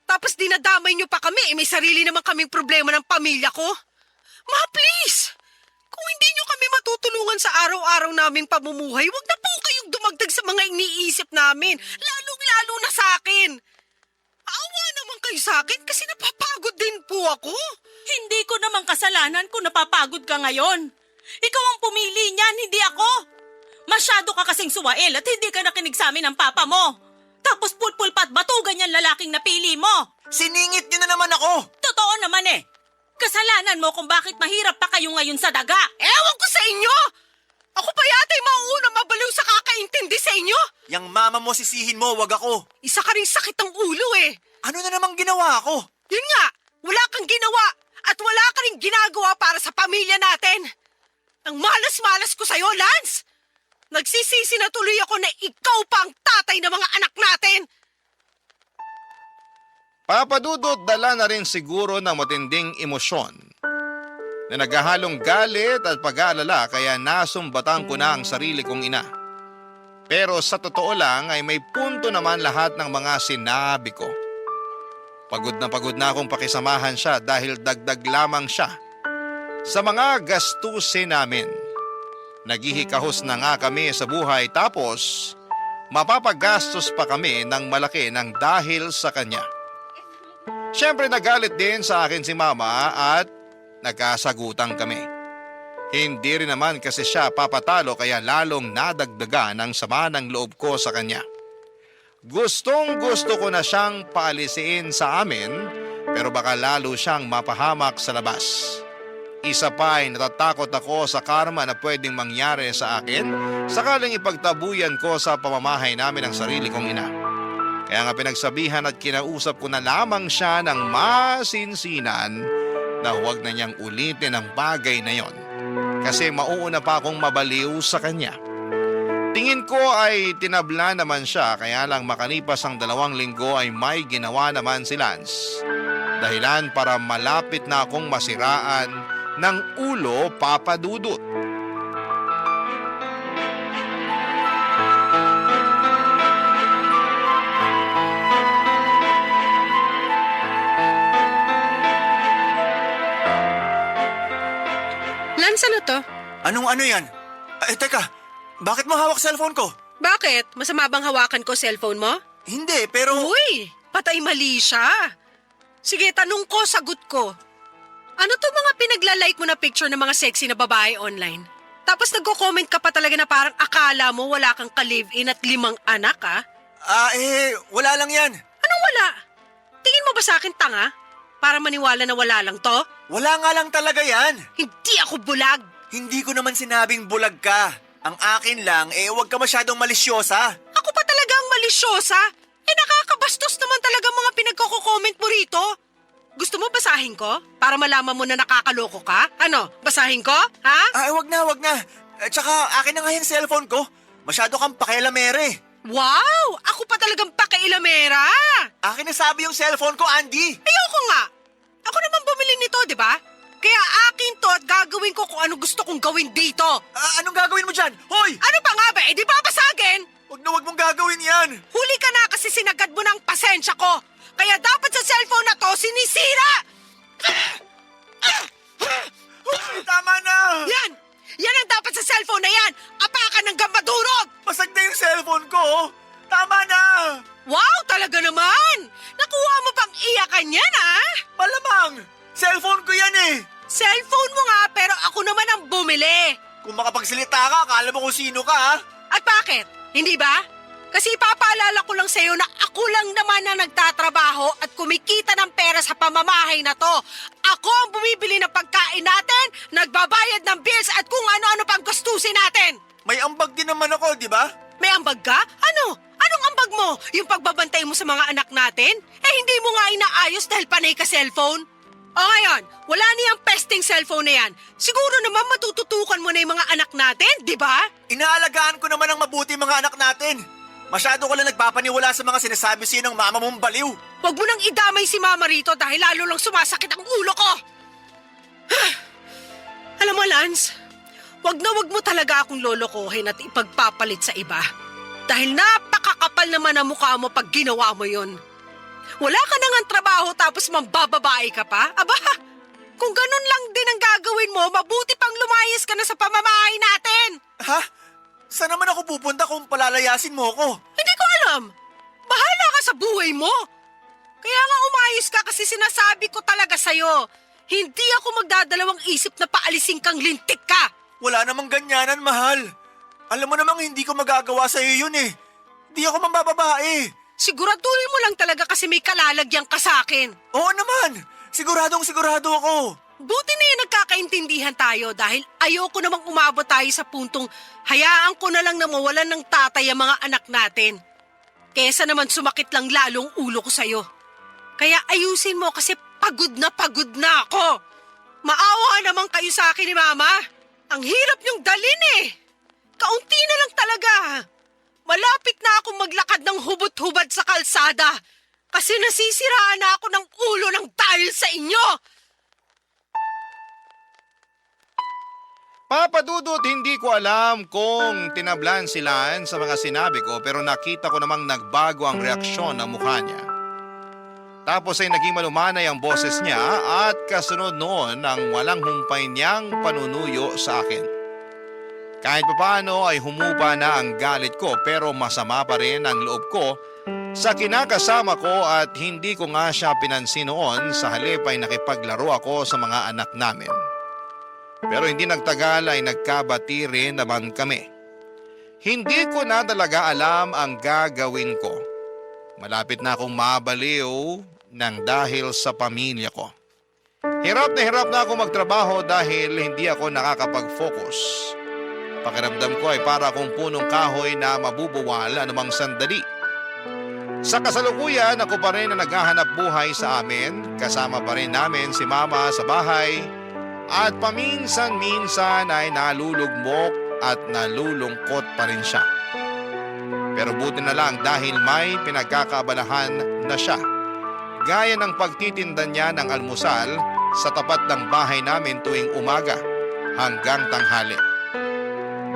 Tapos dinadamay nyo pa kami may sarili naman kaming problema ng pamilya ko. Ma, please! Kung hindi nyo kami matutulungan sa araw-araw naming pamumuhay, wag na po kayong dumagdag sa mga iniisip namin, lalong-lalo na sa akin. Awa naman kayo sa akin kasi napapagod din po ako. Hindi ko naman kasalanan kung napapagod ka ngayon. Ikaw ang pumili niyan, hindi ako. Masyado ka kasing suwael at hindi ka nakinig sa amin ng papa mo. Tapos pulpul pa at batugan yan lalaking napili mo. Siningit nyo na naman ako. Totoo naman eh. Kasalanan mo kung bakit mahirap pa kayo ngayon sa daga. Ewan ko sa inyo! Ako pa yata'y mauuna mabaliw sa kakaintindi sa inyo. Yang mama mo sisihin mo, wag ako. Isa ka rin sakit ng ulo eh. Ano na namang ginawa ko? Yun nga, wala kang ginawa at wala ka rin ginagawa para sa pamilya natin. Ang malas-malas ko sa'yo, Lance. Nagsisisi na tuloy ako na ikaw pa ang tatay ng mga anak natin. Papa Dudut, dala na rin siguro ng matinding emosyon na naghahalong galit at pag-aalala kaya nasumbatan ko na ang sarili kong ina. Pero sa totoo lang ay may punto naman lahat ng mga sinabi ko. Pagod na akong pakisamahan siya dahil dagdag lamang siya sa mga gastusin namin. Naghihikahos na nga kami sa buhay tapos mapapagastos pa kami ng malaki ng dahil sa kanya. Siyempre nagalit din sa akin si mama at nagkasagutan kami. Hindi rin naman kasi siya papatalo kaya lalong nadagdagan ang sama ng loob ko sa kanya. Gustong gusto ko na siyang paalisiin sa amin pero baka lalo siyang mapahamak sa labas. Isa pa ay natatakot ako sa karma na pwedeng mangyari sa akin sakaling ipagtabuyan ko sa pamamahay namin ang sarili kong ina. Kaya nga pinagsabihan at kinausap ko na lamang siya ng masinsinan na huwag na niyang ulitin ang bagay na yon kasi mauuna pa akong mabaliw sa kanya. Tingin ko ay tinabla naman siya kaya lang makalipas ang 2 linggo ay may ginawa naman si Lance. Dahilan para malapit na akong masiraan ng ulo, Papa Dudut. Lance, ano to? Anong ano yan? Teka, bakit mo hawak cellphone ko? Bakit? Masama bang hawakan ko cellphone mo? Hindi, pero... Uy, patay mali siya. Sige, tanong ko, sagot ko. Ano to mga pinaglalike mo na picture ng mga sexy na babae online? Tapos nagko-comment ka pa talaga na parang akala mo wala kang ka-live-in at 5 anak, ha? Wala lang yan. Anong wala? Tingin mo ba sa akin tanga? Para maniwala na wala lang to? Wala nga lang talaga yan. Hindi ako bulag. Hindi ko naman sinabing bulag ka. Ang akin lang, huwag ka masyadong malisyosa. Ako pa talaga ang malisyosa? Nakakabastos naman talaga mga pinagko-comment mo rito. Gusto mo basahin ko? Para malaman mo na nakakaloko ka? Ano, basahin ko? Ha? Wag na. Tsaka akin na nga yung cellphone ko. Masyado kang pakialamere. Wow! Ako pa talagang pakailamera! Akin na sabi yung cellphone ko, Andy. Ayoko nga! Ako naman bumili nito, di ba? Kaya akin to at gagawin ko kung ano gusto kong gawin dito. Anong gagawin mo dyan? Hoy! Ano pa nga ba? Di babasagin! Wag mong gagawin yan. Huli ka na kasi sinagad mo ng pasensya ko. Kaya dapat sa cellphone na to sinisira! Hoy, tama na. Yan! Yan ang dapat sa cellphone na yan! Apakan ng gammadurog! Basag na yung cellphone ko. Tama na. Wow, talaga naman! Nakuha mo pang iyakan yan, ha? Malamang. Cellphone ko yan eh. Cellphone mo nga, pero ako naman ang bumili. Kung makapagsalita ka, akala mo kung sino ka ha? At bakit? Hindi ba? Kasi ipapaalala ko lang sa'yo na ako lang naman na nagtatrabaho at kumikita ng pera sa pamamahay na to. Ako ang bumibili ng pagkain natin, nagbabayad ng bills at kung ano-ano pang gastusin natin. May ambag din naman ako, di ba? May ambag ka? Ano? Anong ambag mo? Yung pagbabantay mo sa mga anak natin? Hindi mo nga inaayos dahil panay ka cellphone? O ngayon, wala niyang pesting cellphone na yan. Siguro naman matututukan mo na yung mga anak natin, di ba? Inaalagaan ko naman ang mabuti mga anak natin. Masyado ka lang nagpapaniwala sa mga sinasabi sa'yo ng mama mong baliw. Huwag mo nang idamay si mama rito dahil lalo lang sumasakit ang ulo ko. Alam mo, Lance, wag mo talaga akong lolokohin at ipagpapalit sa iba. Dahil napakakapal naman ang mukha mo pag ginawa mo yun. Wala ka na nga trabaho tapos mambababae ka pa? Aba, kung ganun lang din ang gagawin mo, mabuti pang lumayas ka na sa pamamahay natin. Ha? Saan naman ako pupunta kung palalayasin mo ko? Hindi ko alam. Bahala ka sa buhay mo. Kaya nga umayos ka kasi sinasabi ko talaga sa'yo. Hindi ako magdadalawang isip na paalisin kang lintik ka. Wala namang ganyanan, mahal. Alam mo namang hindi ko magagawa sa'yo yun eh. Di ako mambababae. Siguraduhin mo lang talaga kasi may kalalagyan ka sa akin. Oo naman. Siguradong sigurado ako. Buti na yung nagkakaintindihan tayo dahil ayoko namang umabot tayo sa puntong hayaan ko na lang na mawalan ng tatay ang mga anak natin. Kesa naman sumakit lang lalong ulo ko sa'yo. Kaya ayusin mo kasi pagod na ako. Maawa naman kayo sa akin ni Mama. Ang hirap niyong dalin eh. Kaunti na lang talaga. Malapit na akong maglakad ng hubot-hubad sa kalsada kasi nasisiraan na ako ng ulo ng dahil sa inyo. Papa Dudut, hindi ko alam kung tinablan sila sa mga sinabi ko pero nakita ko namang nagbago ang reaksyon ng mukha niya. Tapos ay naging malumanay ang boses niya at kasunod noon ang walang humpay niyang panunuyo sa akin. Kahit papaano ay humupa na ang galit ko pero masama pa rin ang loob ko sa kinakasama ko at hindi ko nga siya pinansin noon, sa halip ay nakipaglaro ako sa mga anak namin. Pero hindi nagtagal ay nagkabati rin naman kami. Hindi ko na talaga alam ang gagawin ko. Malapit na akong mabaliw nang dahil sa pamilya ko. Hirap na ako magtrabaho dahil hindi ako nakakapag-focus. Pakiramdam ko ay para akong punong kahoy na mabubuwal anumang sandali. Sa kasalukuyan, ako pa rin na naghahanap buhay sa amin. Kasama pa rin namin si Mama sa bahay. At paminsan-minsan ay nalulugmok at nalulungkot pa rin siya. Pero buti na lang dahil may pinagkakaabalahan na siya. Gaya ng pagtitinda niya ng almusal sa tapat ng bahay namin tuwing umaga hanggang tanghali.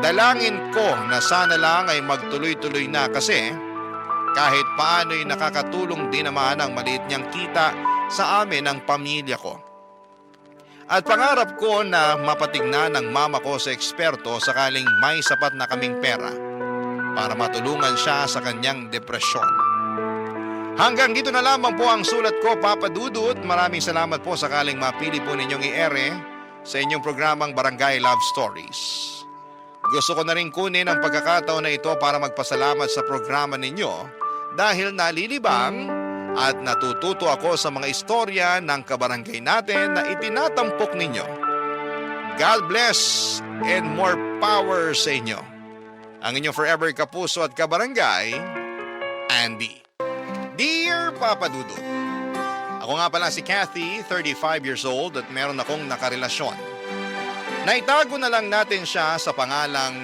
Dalangin ko na sana lang ay magtuloy-tuloy na kasi kahit paano'y nakakatulong din naman ang maliit niyang kita sa amin ang pamilya ko. At pangarap ko na mapatignan ng mama ko sa eksperto sakaling may sapat na kaming pera para matulungan siya sa kanyang depresyon. Hanggang dito na lamang po ang sulat ko, Papa Dudut. Maraming salamat po sakaling mapili po ninyong i-ere sa inyong programang Barangay Love Stories. Gusto ko na rin kunin ang pagkakataon na ito para magpasalamat sa programa ninyo dahil nalilibang at natututo ako sa mga istorya ng kabarangay natin na itinatampok ninyo. God bless and more power sa inyo. Ang inyong forever kapuso at kabarangay, Andy. Dear Papa Dudut, ako nga pala si Kathy, 35 years old at meron akong nakarelasyon. Naitago na lang natin siya sa pangalang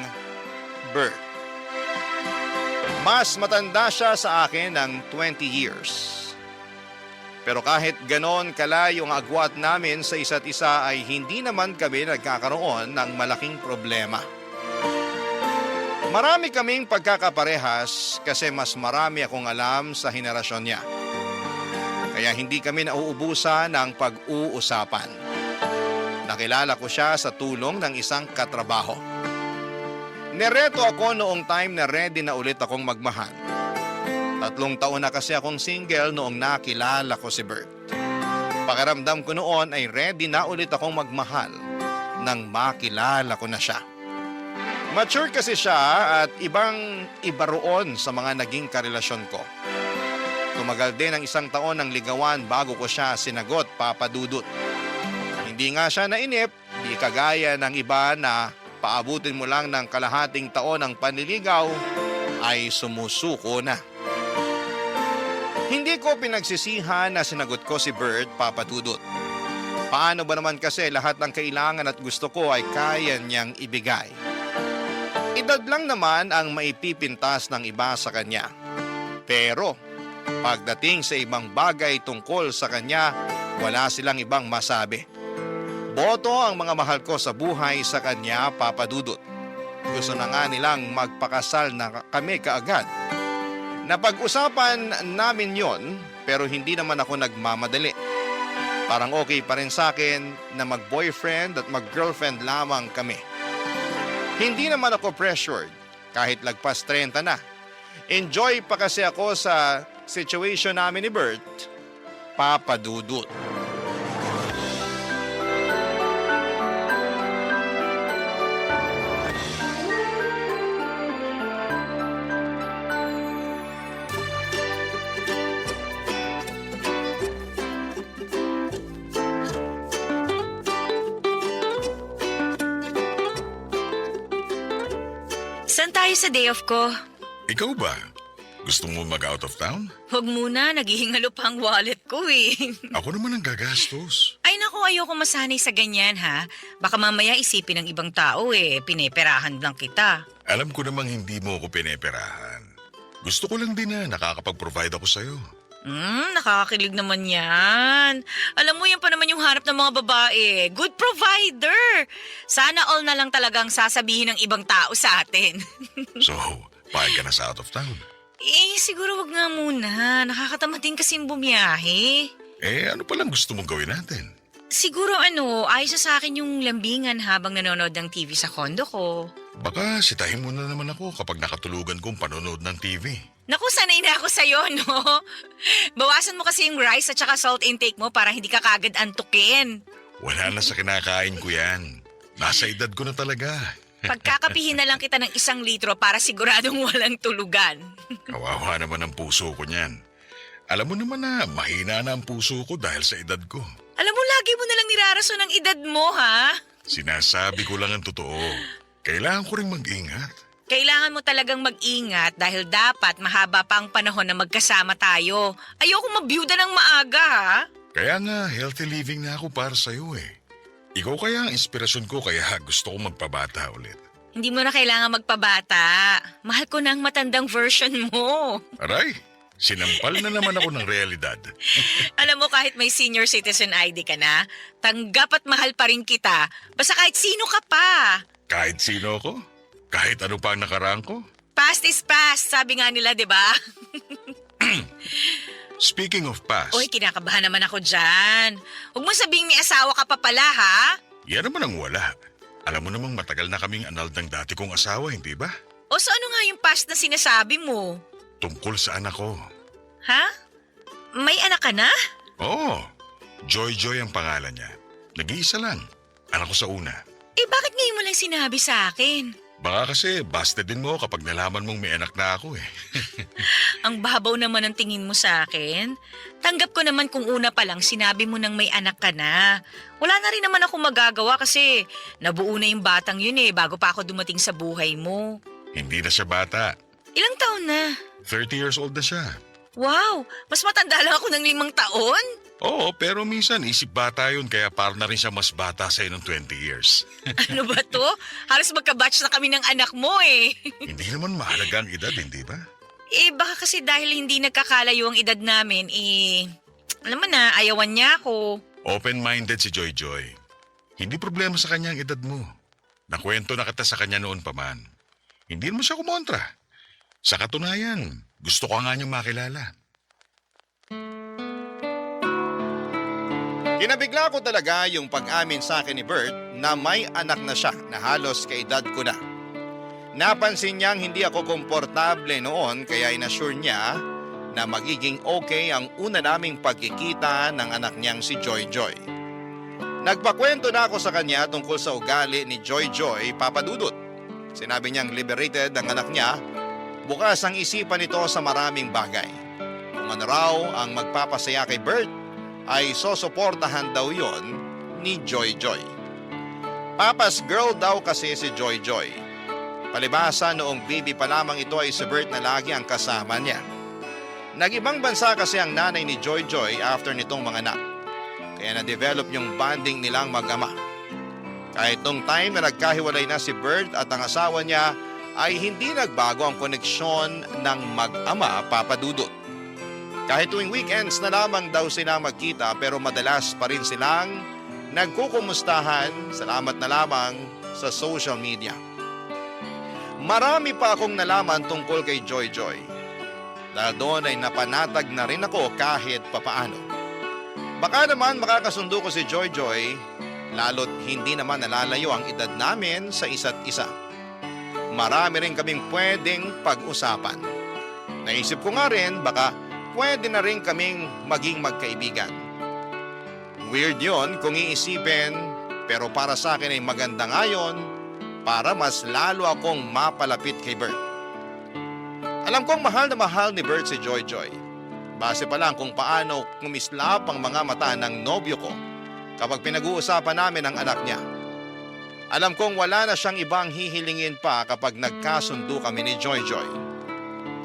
Bert. Mas matanda siya sa akin ng 20 years. Pero kahit ganon kalayo ang agwat namin sa isa't isa ay hindi naman kami nagkakaroon ng malaking problema. Marami kaming pagkakaparehas kasi mas marami akong alam sa henerasyon niya. Kaya hindi kami nauubusan ng pag-uusapan. Nakilala ko siya sa tulong ng isang katrabaho. Nereto ako noong time na ready na ulit akong magmahal. 3 taon na kasi akong single noong nakilala ko si Bert. Pakiramdam ko noon ay ready na ulit akong magmahal nang makilala ko na siya. Mature kasi siya at iba roon sa mga naging karelasyon ko. Tumagal din ang 1 taon ng ligawan bago ko siya sinagot, Papa Dudut. Hindi nga siya nainip, di kagaya ng iba na paabutin mo lang ng kalahating taon ng panliligaw ay sumusuko na. Hindi ko pinagsisihan na sinagot ko si Bert, Papa Dudut. Paano ba naman kasi lahat ng kailangan at gusto ko ay kaya niyang ibigay. Edad lang naman ang maipipintas ng iba sa kanya. Pero pagdating sa ibang bagay tungkol sa kanya, wala silang ibang masabi. Boto ang mga mahal ko sa buhay sa kanya, Papa Dudut. Gusto na nga nilang magpakasal na kami kaagad. Napag-usapan namin yon pero hindi naman ako nagmamadali. Parang okay pa rin sa akin na mag-boyfriend at mag-girlfriend lamang kami. Hindi naman ako pressured kahit lagpas 30 na. Enjoy pa kasi ako sa situation namin ni Bert, Papa Dudut. Saan tayo sa day off ko? Ikaw ba? Gusto mo mag-out of town? Huwag muna, naghihingalo pa ang wallet ko eh. Ako naman ang gagastos. Ay naku, ayoko masanay sa ganyan ha. Baka mamaya isipin ng ibang tao eh, pineperahan lang kita. Alam ko namang hindi mo ako pineperahan. Gusto ko lang din na nakakapag-provide ako sa'yo. Nakakakilig naman yan. Alam mo, yan pa naman yung harap ng mga babae. Good provider. Sana all na lang talagang sasabihin ng ibang tao sa atin. So, payag ka na sa out of town. Siguro wag nga muna. Nakakatamad din kasing bumiyahe. Ano palang gusto mong gawin natin? Siguro ayos na sa akin yung lambingan habang nanonood ng TV sa kondo ko. Baka sitahin mo na naman ako kapag nakatulugan kong panonood ng TV. Naku, sanay na ako sa'yo, no? Bawasan mo kasi yung rice at saka salt intake mo para hindi ka kagad antukin. Wala na sa kinakain ko yan. Nasa edad ko na talaga. Pagkakapihin na lang kita ng 1 litro para siguradong walang tulugan. Kawawa naman ang puso ko niyan. Alam mo naman na mahina na ang puso ko dahil sa edad ko. Alam mo, lagi mo nalang nirarason ang edad mo, ha? Sinasabi ko lang ang totoo. Kailangan ko rin mag-ingat. Kailangan mo talagang mag-ingat dahil dapat mahaba pa ang panahon na magkasama tayo. Ayoko mabiyuda ng maaga, ha? Kaya nga, healthy living na ako para sa'yo eh. Ikaw kaya ang inspirasyon ko kaya gusto ko magpabata ulit. Hindi mo na kailangan magpabata. Mahal ko na ang matandang version mo. Aray, sinampal na naman ako ng realidad. Alam mo, kahit may senior citizen ID ka na, tanggap at mahal pa rin kita. Basta kahit sino ka pa. Kahit sino ako? Kahit ano pa ang nakaraan ko? Past is past, sabi nga nila, di ba? Speaking of past, Uy, kinakabahan naman ako dyan. Huwag mo sabihing may asawa ka pa pala, ha? yan naman ang wala. Alam mo namang matagal na kaming anal ng dati kong asawa, hindi ba? O so ano nga yung past na sinasabi mo? Tungkol sa anak ko. Ha? May anak ka na? Oo, Joy Joy ang pangalan niya. Nag-iisa lang. Anak ko sa una. Bakit ngayon mo lang sinabi sa akin? Baka kasi busted din mo kapag nalaman mong may anak na ako eh. Ang babaw naman ang tingin mo sa akin. Tanggap ko naman kung una pa lang sinabi mo nang may anak ka na. Wala na rin naman ako magagawa kasi nabuo na yung batang yun bago pa ako dumating sa buhay mo. Hindi na siya bata. Ilang taon na? 30 years old na siya. Wow, mas matanda lang ako ng 5 taon. Oo, pero minsan isip bata yun kaya parang na rin siya mas bata sa'yo ng 20 years. Ano ba to? Halos magka-batch na kami ng anak mo Hindi naman mahalaga ang edad, hindi ba? Baka kasi dahil hindi nagkakalayo ang edad namin, alam mo na, ayawan niya ako. Open-minded si Joy Joy. Hindi problema sa kanya ang edad mo. Nakwento na kita sa kanya noon pa man. Hindi mo siya kumontra. Sa katunayan, gusto ko nga niyang makilala. Kinabigla ko talaga yung pag-amin sa akin ni Bert na may anak na siya na halos kaedad ko na. Napansin niyang hindi ako komportable noon kaya inassure niya na magiging okay ang una naming pagkikita ng anak niyang si Joy Joy. Nagpakwento na ako sa kanya tungkol sa ugali ni Joy Joy, Papa Dudut. Sinabi niyang liberated ang anak niya, bukas ang isipan nito sa maraming bagay. Kung ano raw ang magpapasaya kay Bert, ay sosuportahan daw yon ni Joy Joy. Papa's girl daw kasi si Joy Joy. Palibasa noong baby pa lamang ito ay si Bert na lagi ang kasama niya. Nag-ibang bansa kasi ang nanay ni Joy Joy after nitong mga anak. Kaya na-develop yung bonding nilang mag-ama. Kahit nung time na nagkahiwalay na si Bert at ang asawa niya ay hindi nagbago ang koneksyon ng mag-ama, Papa Dudut. Kahit tuwing weekends na lamang daw sila magkita pero madalas pa rin silang nagkukumustahan, salamat na lamang sa social media. Marami pa akong nalaman tungkol kay Joy Joy. Dahil doon ay napanatag na rin ako kahit papaano. Baka naman makakasundo ko si Joy Joy, lalo't hindi naman nalalayo ang edad namin sa isa't isa. Marami rin kaming pwedeng pag-usapan. Naisip ko nga rin baka pwede na rin kaming maging magkaibigan. Weird yon kung iisipin, pero para sa akin ay maganda nga yun para mas lalo akong mapalapit kay Bert. Alam kong mahal na mahal ni Bert si Joy Joy. Base pa lang kung paano kumislap ang mga mata ng nobyo ko kapag pinag-uusapan namin ang anak niya. Alam kong wala na siyang ibang hihilingin pa kapag nagkasundo kami ni Joy Joy.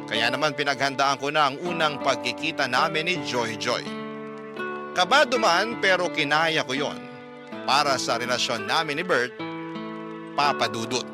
Kaya naman pinaghandaan ko na ang unang pagkikita namin ni Joy Joy. Kabado man pero kinaya ko yon para sa relasyon namin ni Bert, Papa Dudut.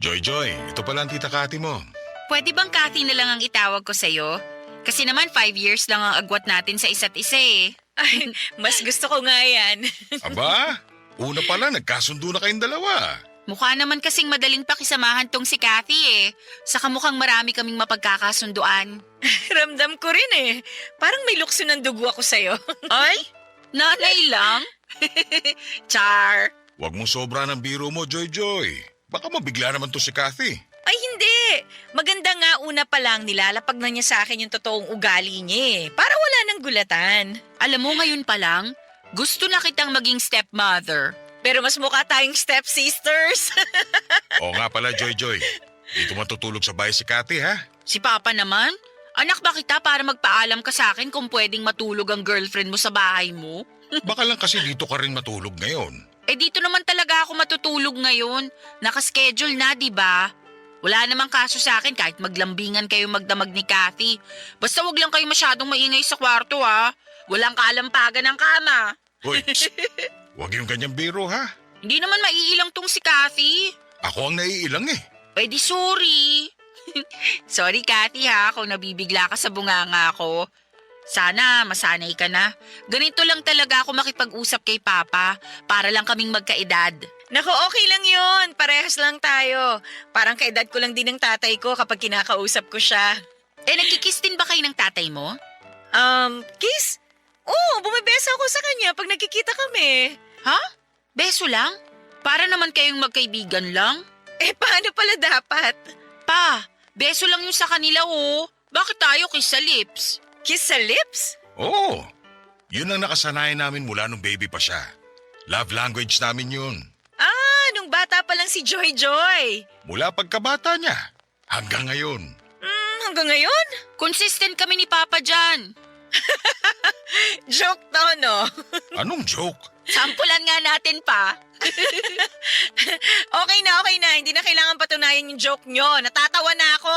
Joy, ito pala ang tita Kati mo. Pwede bang Kathy na lang ang itawag ko sa'yo? Kasi naman 5 years lang ang agwat natin sa isa't isa eh. Ay, mas gusto ko nga yan. Aba, una pala nagkasundo na kayong dalawa. Mukha naman kasing madaling pakisamahan tong si Kathy eh. Saka mukhang marami kaming mapagkakasunduan. Ramdam ko rin eh. Parang may lukso ng dugo ako sa'yo. Ay, nanay lang? Char. Huwag mong sobra ng biro mo, Joy. Baka mabigla naman to si Kathy. Ay hindi. Maganda nga una pa lang nilalapag na niya sa akin yung totoong ugali niya eh. Para wala nang gulatan. Alam mo ngayon pa lang, gusto na kitang maging stepmother. Pero mas mukha tayong stepsisters. Oo nga pala, Joy. Dito matutulog sa bahay si Kathy, ha? Si Papa naman? Anak ba kita para magpaalam ka sa akin kung pwedeng matulog ang girlfriend mo sa bahay mo? Baka lang kasi dito ka rin matulog ngayon. Eh dito naman talaga ako matutulog ngayon. Nakaschedule na, di ba? Wala namang kaso sa akin kahit maglambingan kayo magdamag ni Kathy. Basta wag lang kayo masyadong maingay sa kwarto ha. Walang kaalampagan ng kama. Hoy, huwag yung ganyang biro, ha? Hindi naman maiilang tong si Kathy. Ako ang naiilang eh. Eh di sorry. Sorry Kathy ha kung nabibigla ka sa bunganga ko. Sana masanay ka na. Ganito lang talaga ako makipag-usap kay Papa para lang kaming magkaedad. Naku, okay lang yun. Parehas lang tayo. Parang kaedad ko lang din ng tatay ko kapag kinakausap ko siya. Eh, nagkikiss din ba kayo ng tatay mo? Kiss? Oo, bumibeso ako sa kanya pag nagkikita kami. Ha? Beso lang? Para naman kayong magkaibigan lang? Eh, paano pala dapat? Pa, beso lang yung sa kanila oh. Bakit tayo kiss sa lips? Kiss sa lips? Oo. Yun ang nakasanayan namin mula nung baby pa siya. Love language namin yun. Ah, nung bata pa lang si Joy. Mula pagkabata niya hanggang ngayon. Hanggang ngayon? Consistent kami ni Papa dyan. Joke to, no? Anong joke? Sampulan nga natin pa. Okay na. Hindi na kailangan patunayan yung joke nyo. Natatawa na ako.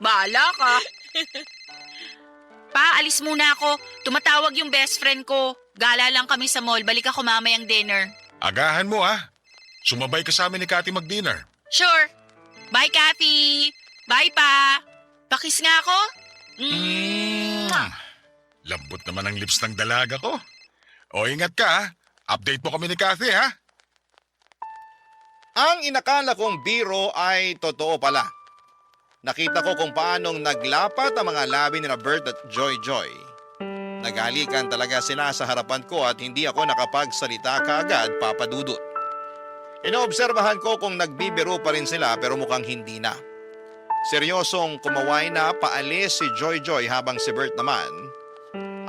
Bahala ka. Pa, alis muna ako. Tumatawag yung best friend ko. Gala lang kami sa mall. Balik ako mamayang dinner. Agahan mo, ha? Sumabay ka sa amin ni Kathy mag-dinner. Sure. Bye, Kathy. Bye, Pa. Pakis nga ako. Lambot naman ang lips ng dalaga ko. O ingat ka, ha? Update mo kami ni Kathy, ha? Ang inakala kong biro ay totoo pala. Nakita ko kung paanong naglapat ang mga labi ni Bert at Joy. Naghalikan talaga sila sa harapan ko at hindi ako nakapagsalita kaagad, Papa Dudut. Inoobserbahan ko kung nagbibiro pa rin sila pero mukhang hindi na. Seryosong kumaway na paalis si Joy habang si Bert naman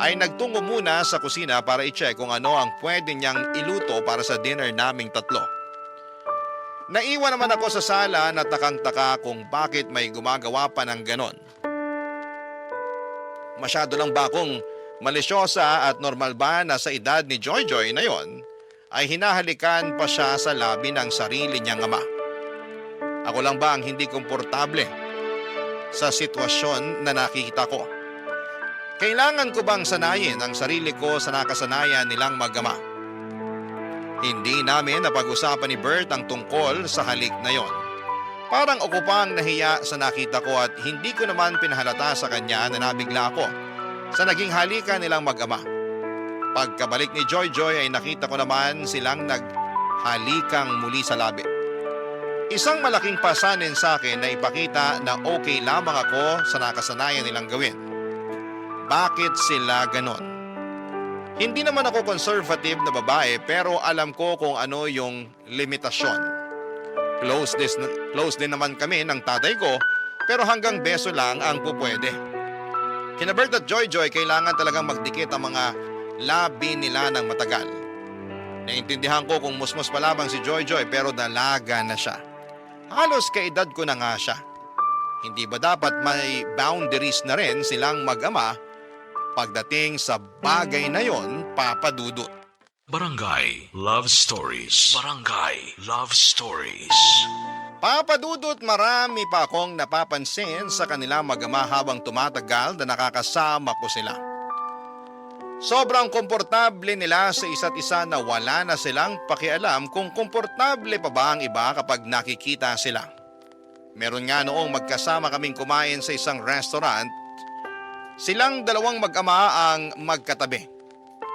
ay nagtungo muna sa kusina para i-check kung ano ang pwede niyang iluto para sa dinner naming tatlo. Naiwan naman ako sa sala at takang-taka kung bakit may gumagawa pa ng ganon. Masyado lang ba akong malisyosa at normal ba na sa edad ni Joy na yon ay hinahalikan pa siya sa labi ng sarili niyang ama? Ako lang ba ang hindi komportable sa sitwasyon na nakikita ko? Kailangan ko bang sanayin ang sarili ko sa nakasanayan nilang mag-ama? Hindi namin napag-usapan ni Bert ang tungkol sa halik na yon. Parang ako pang nahiya sa nakita ko at hindi ko naman pinahalata sa kanya na nabigla ako sa naging halikan nilang mag-ama. Pagkabalik ni Joy ay nakita ko naman silang naghalikang muli sa labi. Isang malaking pasanin sa akin na ipakita na okay lamang ako sa nakasanayan nilang gawin. Bakit sila ganon? Hindi naman ako conservative na babae pero alam ko kung ano yung limitasyon. Close din naman kami ng tatay ko pero hanggang beso lang ang pupwede. Kina Bert at Joy kailangan talagang magdikit ang mga labi nila ng matagal. Naintindihan ko kung musmos pa lamang si Joy pero dalaga na siya. Halos kaedad ko na nga siya. Hindi ba dapat may boundaries na rin silang mag-ama pagdating sa bagay na yon, Papa Dudut? Barangay Love Stories. Barangay Love Stories. Papa Dudut, marami pa akong napapansin sa kanila mag-ama habang tumatagal na nakakasama ko sila. Sobrang komportable nila sa isa't isa na wala na silang pakialam kung komportable pa ba ang iba kapag nakikita sila. Meron nga noong magkasama kaming kumain sa isang restaurant. Silang dalawang mag-ama ang magkatabi.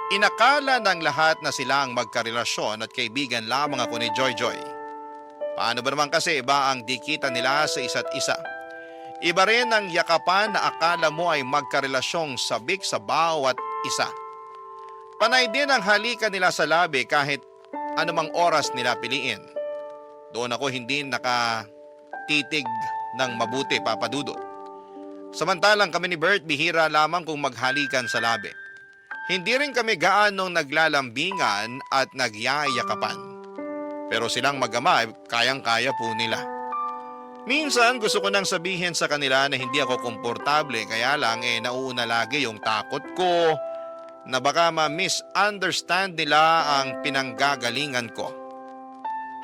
Inakala ng lahat na sila ang magkarelasyon at kaibigan lamang ako ni Joy Joy. Paano ba naman kasi iba ang dikitan nila sa isa't isa? Iba rin ang yakapan na akala mo ay magkarelasyong sabik sa bawat isa. Panay din ang halikan nila sa labi kahit anumang oras nila piliin. Doon ako hindi nakatitig ng mabuti, Papa Dudut. Samantalang kami ni Bert bihira lamang kung maghalikan sa labi. Hindi rin kami gaanong naglalambingan at nagyayakapan. Pero silang mag-ama kayang-kaya po nila. Minsan gusto ko nang sabihin sa kanila na hindi ako komportable kaya lang nauuna lagi yung takot ko na baka ma-misunderstand nila ang pinanggagalingan ko.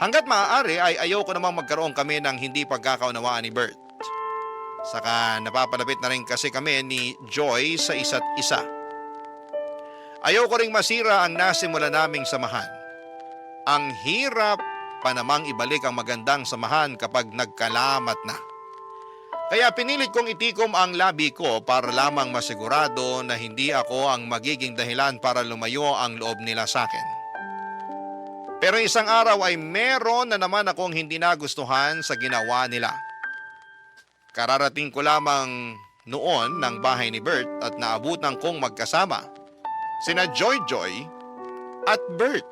Hanggat maaari ay ayoko namang magkaroon kami ng hindi pagkakaunawaan ni Bert. Saka napapalapit na rin kasi kami ni Joy sa isa't isa. Ayoko ring masira ang nasimula naming samahan. Ang hirap pa namang ibalik ang magandang samahan kapag nagkalamat na. Kaya pinilit kong itikom ang labi ko para lamang masigurado na hindi ako ang magiging dahilan para lumayo ang loob nila sa akin. Pero isang araw ay meron na naman akong hindi nagustuhan sa ginawa nila. Kararating ko lamang noon ng bahay ni Bert at naabutan kong magkasama sina Joy Joy at Bert.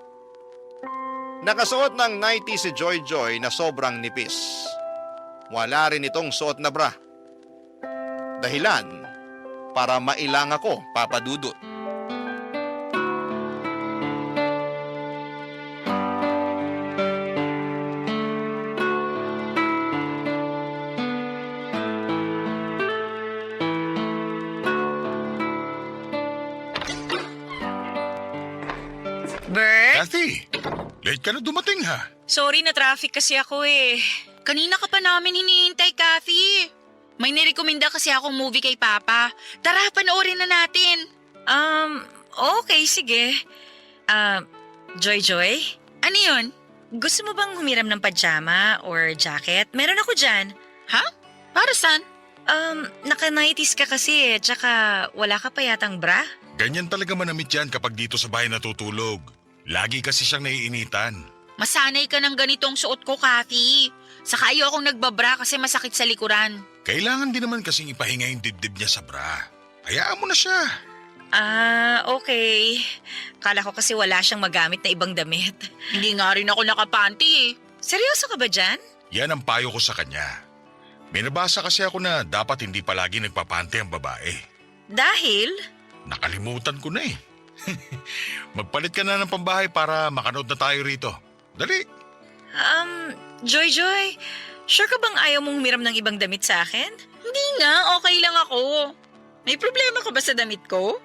Nakasuot ng nightie si Joy Joy na sobrang nipis. Wala rin itong suot na bra. Dahilan para mailang ako, Papa Dudut. Bert? Kathy, late ka na dumating ha. Sorry na traffic kasi ako eh. Kanina ka pa namin hinihintay, Kathy. May nirekomenda kasi akong movie kay Papa. Tara, panoorin na natin. Okay, sige. Joy Joy, Ano yun? gusto mo bang humiram ng pajama or jacket? Meron ako dyan. Ha? Para saan? Naka-nighties ka kasi tsaka wala ka pa yatang bra. Ganyan talaga manamit yan kapag dito sa bahay natutulog. Lagi kasi siyang naiinitan. Masanay ka ng ganitong suot ko, Kathy. Saka ayaw akong nagbabra kasi masakit sa likuran. Kailangan din naman kasing ipahinga yung dibdib niya sa bra. Hayaan mo na siya. Okay. Kala ko kasi wala siyang magamit na ibang damit. Hindi nga rin ako nakapanty eh. Seryoso ka ba dyan? Yan ang payo ko sa kanya. May nabasa kasi ako na dapat hindi palagi nagpapante ang babae. Dahil? Nakalimutan ko na eh. Magpalit ka na ng pambahay para makanood na tayo rito. Dali. Joy Joy, sure ka bang ayaw mong humiram ng ibang damit sa akin? Hindi nga, okay lang ako. May problema ka ba sa damit ko?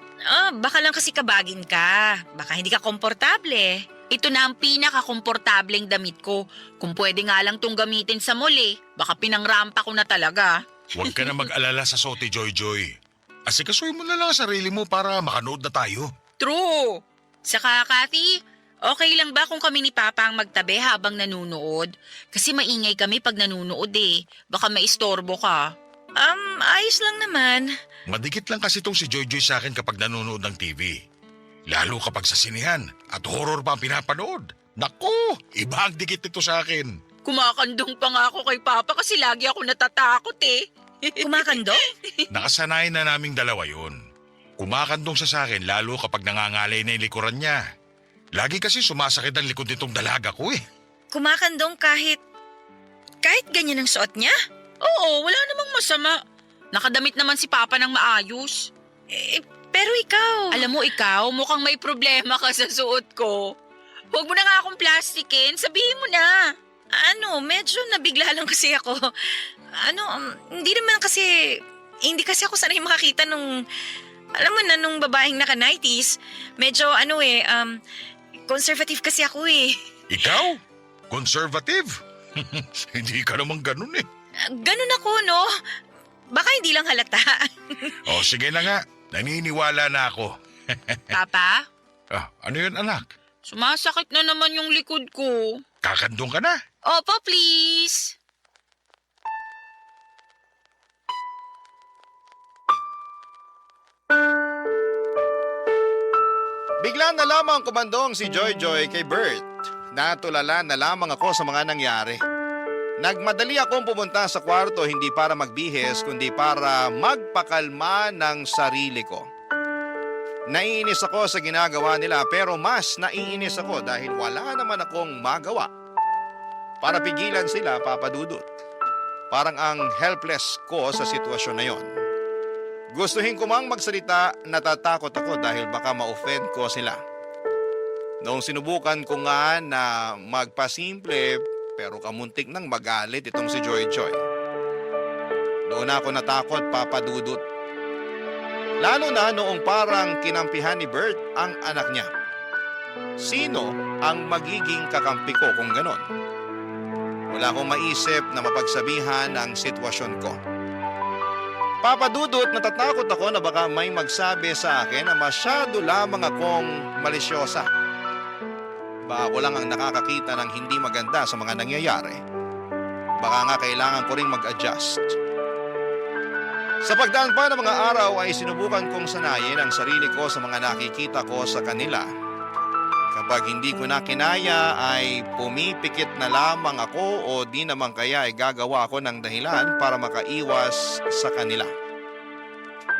Baka lang kasi kabagin ka. Baka hindi ka komportable. Ito na ang pinaka-komportableng damit ko. Kung pwede nga lang tong gamitin sa mall eh. Baka pinangrampa ko na talaga. Huwag ka na mag-alala sa sote, Joy Joy. Asikasuhin mo na lang ang sarili mo para makanood na tayo. True. Saka, Kathy, okay lang ba kung kami ni Papa ang magtabi habang nanunood? Kasi maingay kami pag nanunood eh. Baka maistorbo ka. Ayos lang naman. Madikit lang kasi itong si Joy Joy sa akin kapag nanonood ng TV. Lalo kapag sa sinihan at horror pa ang pinapanood. Naku, iba ang dikit nito sa akin. Kumakandong pa nga ako kay Papa kasi lagi ako natatakot eh. Kumakando? Nakasanayan na naming dalawa yun. Kumakandong siya sa akin lalo kapag nangangalay na yung likuran niya. Lagi kasi sumasakit ang likod nitong dalaga ko eh. Kumakandong kahit ganyan ang suot niya? Oo, wala namang masama. Nakadamit naman si Papa ng maayos. Pero ikaw... Alam mo ikaw, mukhang may problema ka sa suot ko. Huwag mo na nga akong plastikin, sabihin mo na. Medyo nabigla lang kasi ako. Hindi kasi ako sanay makakita nung, alam mo na, nung babaeng naka-nighties. Medyo conservative kasi ako eh. Ikaw? Conservative? Hindi ka naman ganun eh. Ganun ako, no? Baka hindi lang halata. O sige na nga, naniniwala na ako. Papa, Ano yun anak? sumasakit na naman yung likod ko. Kakandong ka na? Opo, please. Nang nalaman ko bandong si Joy Joy kay Bert, natulala na lamang ako sa mga nangyari. Nagmadali akong pumunta sa kwarto hindi para magbihis kundi para magpakalma ng sarili ko. Naiinis ako sa ginagawa nila pero mas naiinis ako dahil wala naman akong magawa. Para pigilan sila, Papa Dudut. Parang ang helpless ko sa sitwasyon na yon. Gustuhin ko mang magsalita, natatakot ako dahil baka ma-offend ko sila. Noong sinubukan ko nga na magpasimple pero kamuntik nang magalit itong si Joy Joy. Doon ako natakot, Papa Dudut. Lalo na noong parang kinampihan ni Bert ang anak niya. Sino ang magiging kakampi ko kung ganon? Wala akong maisip na mapagsabihan ang sitwasyon ko. Papa Dudut, natatakot ako na baka may magsabi sa akin na masyado lamang akong malisyosa. Baka ako lang ang nakakakita ng hindi maganda sa mga nangyayari. Baka nga kailangan ko ring mag-adjust. Sa pagdaan pa ng mga araw ay sinubukan kong sanayin ang sarili ko sa mga nakikita ko sa kanila. Kapag hindi ko na kinaya ay pumipikit na lamang ako o di naman kaya ay gagawa ako ng dahilan para makaiwas sa kanila.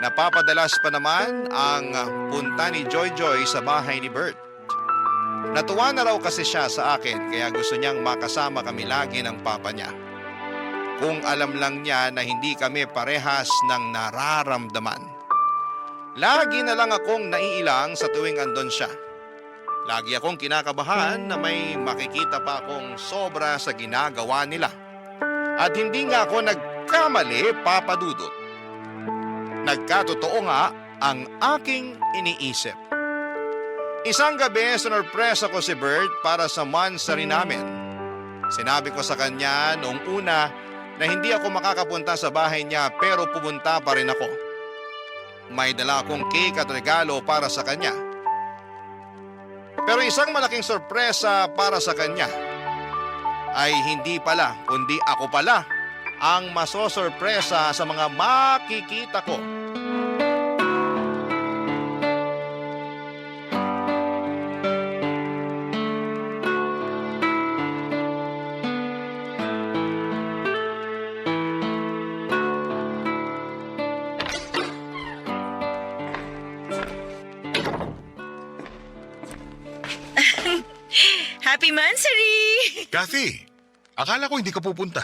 Napapadalas pa naman ang punta ni Joy Joy sa bahay ni Bert. Natuwa na raw kasi siya sa akin kaya gusto niyang makasama kami lagi ng papa niya. Kung alam lang niya na hindi kami parehas ng nararamdaman. Lagi na lang akong naiilang sa tuwing andon siya. Lagi akong kinakabahan na may makikita pa akong sobra sa ginagawa nila. At hindi nga ako nagkamali, Papa Dudut. Nagkatotoo nga ang aking iniisip. Isang gabi, sinurpresa ko si Bert para sa monthsary namin. Sinabi ko sa kanya noong una na hindi ako makakapunta sa bahay niya pero pupunta pa rin ako. May dala akong cake at regalo para sa kanya. Pero isang malaking sorpresa para sa kanya ay hindi pala kundi ako pala ang masosorpresa sa mga makikita ko. Happy Mansary! Kathy, akala ko hindi ka pupunta.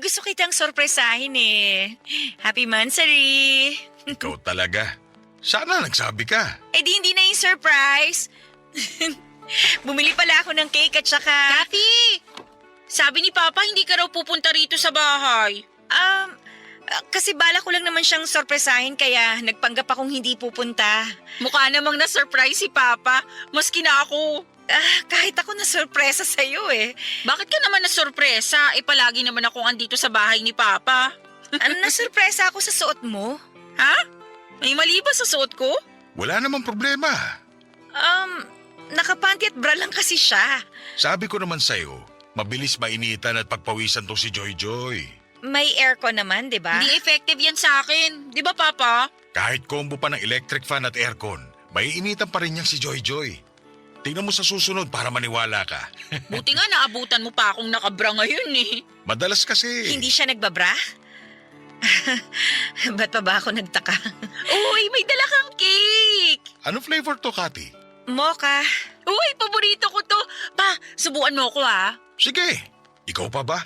Gusto kitang sorpresahin eh. Happy Mansary! Ikaw talaga. Sana nagsabi ka. Di hindi na yung surprise. Bumili pala ako ng cake at saka... Kathy! Sabi ni Papa hindi ka raw pupunta rito sa bahay. Kasi bala ko lang naman siyang sorpresahin kaya nagpanggap akong hindi pupunta. Mukha namang na-surprise si Papa. Maski na ako. Kahit ako na sorpresa sa'yo eh. Bakit ka naman na-sorpresa? Palagi naman akong andito sa bahay ni Papa. Nasurpresa ako sa suot mo. Ha? May mali ba sa suot ko? Wala namang problema. Nakapanty at bra lang kasi siya. Sabi ko naman sa'yo, mabilis mainitan at pagpawisan to si Joy Joy. May aircon naman, di ba? Hindi effective yan sa akin. Di ba, Papa? Kahit combo pa ng electric fan at aircon, may initan pa rin niyang si Joy Joy. Tingnan mo sa susunod para maniwala ka. Buti nga naabutan mo pa akong nakabra ngayon eh. Madalas kasi. Hindi siya nagbabra? Ba't pa ba ako nagtaka? Uy, may dala kang cake! Ano flavor to, Kathy? Mocha. Uy, paborito ko to. Pa, subuan mo ko ha. Sige, ikaw pa ba?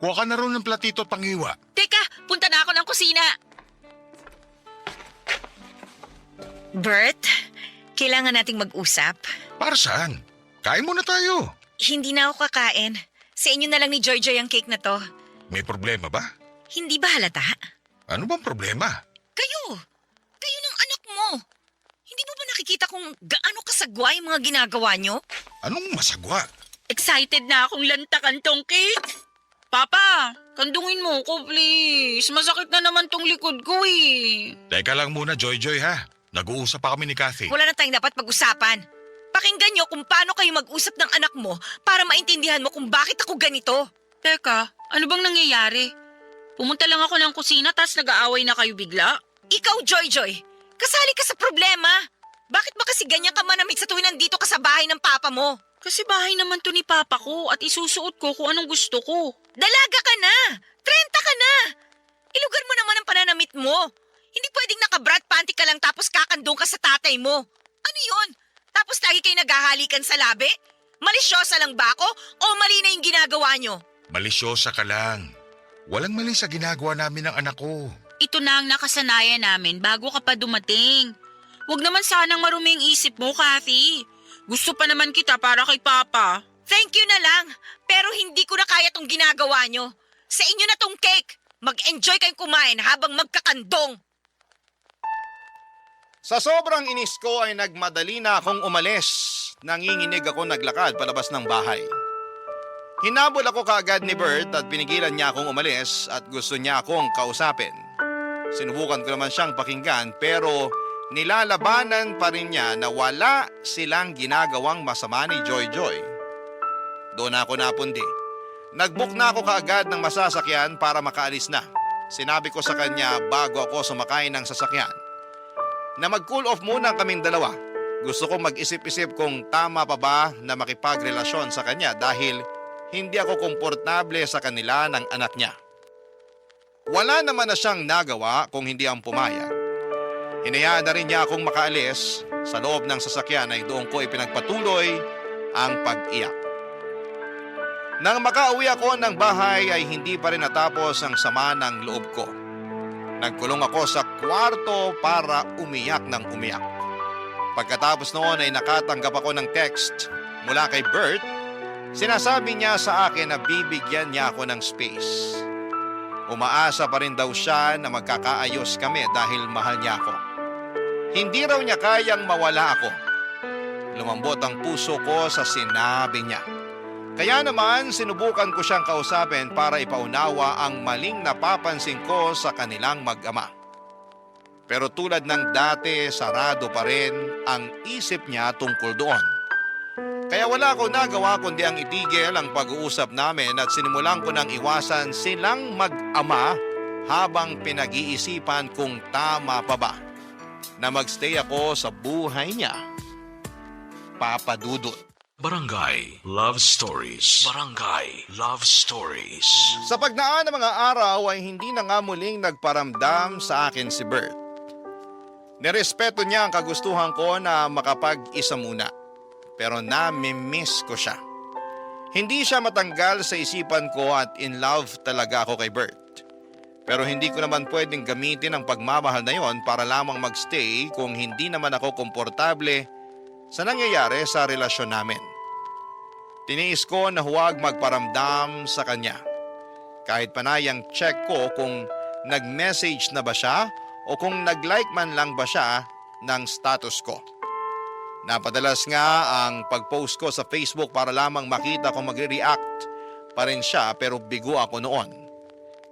Kuha ka na rin ng platito at panghiwa. Teka, punta na ako ng kusina. Bert, kailangan nating mag-usap. Para saan? Kain muna tayo. Hindi na ako kakain. Sa inyo na lang ni Joy Joy ang cake na to. May problema ba? Hindi ba halata? Ano bang problema? Kayo ng anak mo. Hindi mo ba nakikita kung gaano kasagwa yung mga ginagawa nyo? Anong masagwa? Excited na akong lantakan tong cake. Papa, kandungin mo ko please. Masakit na naman tong likod ko eh. Teka lang muna, Joy Joy ha. Nag-uusap pa kami ni Kathy. Wala na tayong dapat pag-usapan. Pakinggan nyo kung paano kayo mag-usap ng anak mo para maintindihan mo kung bakit ako ganito. Teka, ano bang nangyayari? Pumunta lang ako ng kusina tas nag-aaway na kayo bigla? Ikaw, Joy Joy, kasali ka sa problema. Bakit ba kasi ganyan ka manamit sa tuwing nandito ka sa bahay ng papa mo? Kasi bahay naman to ni Papa ko at isusuot ko kung anong gusto ko. Dalaga ka na! 30 ka na! Ilugar mo naman ang pananamit mo. Hindi pwedeng naka-brat panty ka lang tapos kakandong ka sa tatay mo. Ano yun? Tapos lagi kayo naghahalikan sa labi? Malisyosa lang ba ako o mali na yung ginagawa nyo? Malisyosa ka lang. Walang mali sa ginagawa namin ng anak ko. Ito na ang nakasanayan namin bago ka pa dumating. Huwag naman sanang marumi ang isip mo, Kathy. Gusto pa naman kita para kay Papa. Thank you na lang, pero hindi ko na kaya tong ginagawa nyo. Sa inyo na tong cake. Mag-enjoy kayong kumain habang magkakandong. Sa sobrang inis ko ay nagmadali na akong umalis. Nanginginig ako naglakad palabas ng bahay. Hinabol ako kaagad ni Bert at pinigilan niya akong umalis at gusto niya akong kausapin. Sinubukan ko naman siyang pakinggan pero nilalabanan pa rin niya na wala silang ginagawang masama ni Joy Joy. Doon ako napundi. Nag-book na ako kaagad ng masasakyan para makaalis na. Sinabi ko sa kanya bago ako sumakay ng sasakyan na mag-cool off muna kaming dalawa. Gusto kong mag-isip-isip kung tama pa ba na makipagrelasyon sa kanya dahil hindi ako komportable sa kanila ng anak niya. Wala naman na siyang nagawa kung hindi ang pumayag. Hinayaan na rin niya akong makaalis. Sa loob ng sasakyan ay doon ko ipinagpatuloy ang pag-iyak. Nang makauwi ako ng bahay ay hindi pa rin natapos ang sama ng loob ko. Nagkulong ako sa kwarto para umiyak ng umiyak. Pagkatapos noon ay nakatanggap ako ng text mula kay Bert. Sinasabi niya sa akin na bibigyan niya ako ng space. Umaasa pa rin daw siya na magkakaayos kami dahil mahal niya ako. Hindi raw niya kayang mawala ako. Lumambot ang puso ko sa sinabi niya. Kaya naman sinubukan ko siyang kausapin para ipaunawa ang maling napapansin ko sa kanilang mag-ama. Pero tulad ng dati, sarado pa rin ang isip niya tungkol doon. Kaya wala akong nagawa kundi ang itigil ang pag-uusap namin at sinimulan ko nang iwasan silang mag-ama habang pinag-iisipan kung tama pa ba na magstay ako sa buhay niya. Papa Dudut. Barangay Love Stories. Barangay Love Stories. Sa pagdaan ng mga araw ay hindi na nga muling nagparamdam sa akin si Bert. Nirespeto niya ang kagustuhan ko na makapag-isa muna. Pero nami-miss ko siya. Hindi siya matanggal sa isipan ko at in love talaga ako kay Bert. Pero hindi ko naman pwedeng gamitin ang pagmamahal na yon para lamang magstay kung hindi naman ako komportable sa nangyayari sa relasyon namin. Tiniis ko na huwag magparamdam sa kanya. Kahit panayang check ko kung nag-message na ba siya o kung nag-like man lang ba siya ng status ko. Napadalas nga ang pag-post ko sa Facebook para lamang makita kung magre-react pa rin siya pero bigo ako noon.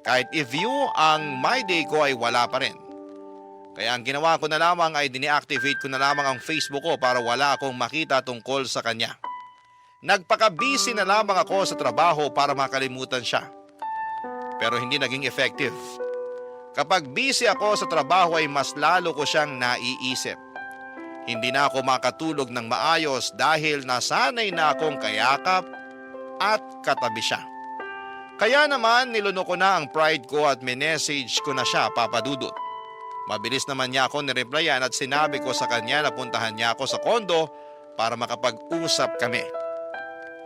Kahit i-view ang my day ko ay wala pa rin. Kaya ang ginawa ko na lamang ay dine-activate ko na lamang ang Facebook ko para wala akong makita tungkol sa kanya. Nagpaka-busy na lamang ako sa trabaho para makalimutan siya. Pero hindi naging effective. Kapag busy ako sa trabaho ay mas lalo ko siyang naiisip. Hindi na ako makatulog ng maayos dahil nasanay na akong kayakap at katabi siya. Kaya naman niluno ko na ang pride ko at minessage ko na siya, Papa Dudut. Mabilis naman niya ako nireplyan at sinabi ko sa kanya na puntahan niya ako sa kondo para makapag-usap kami.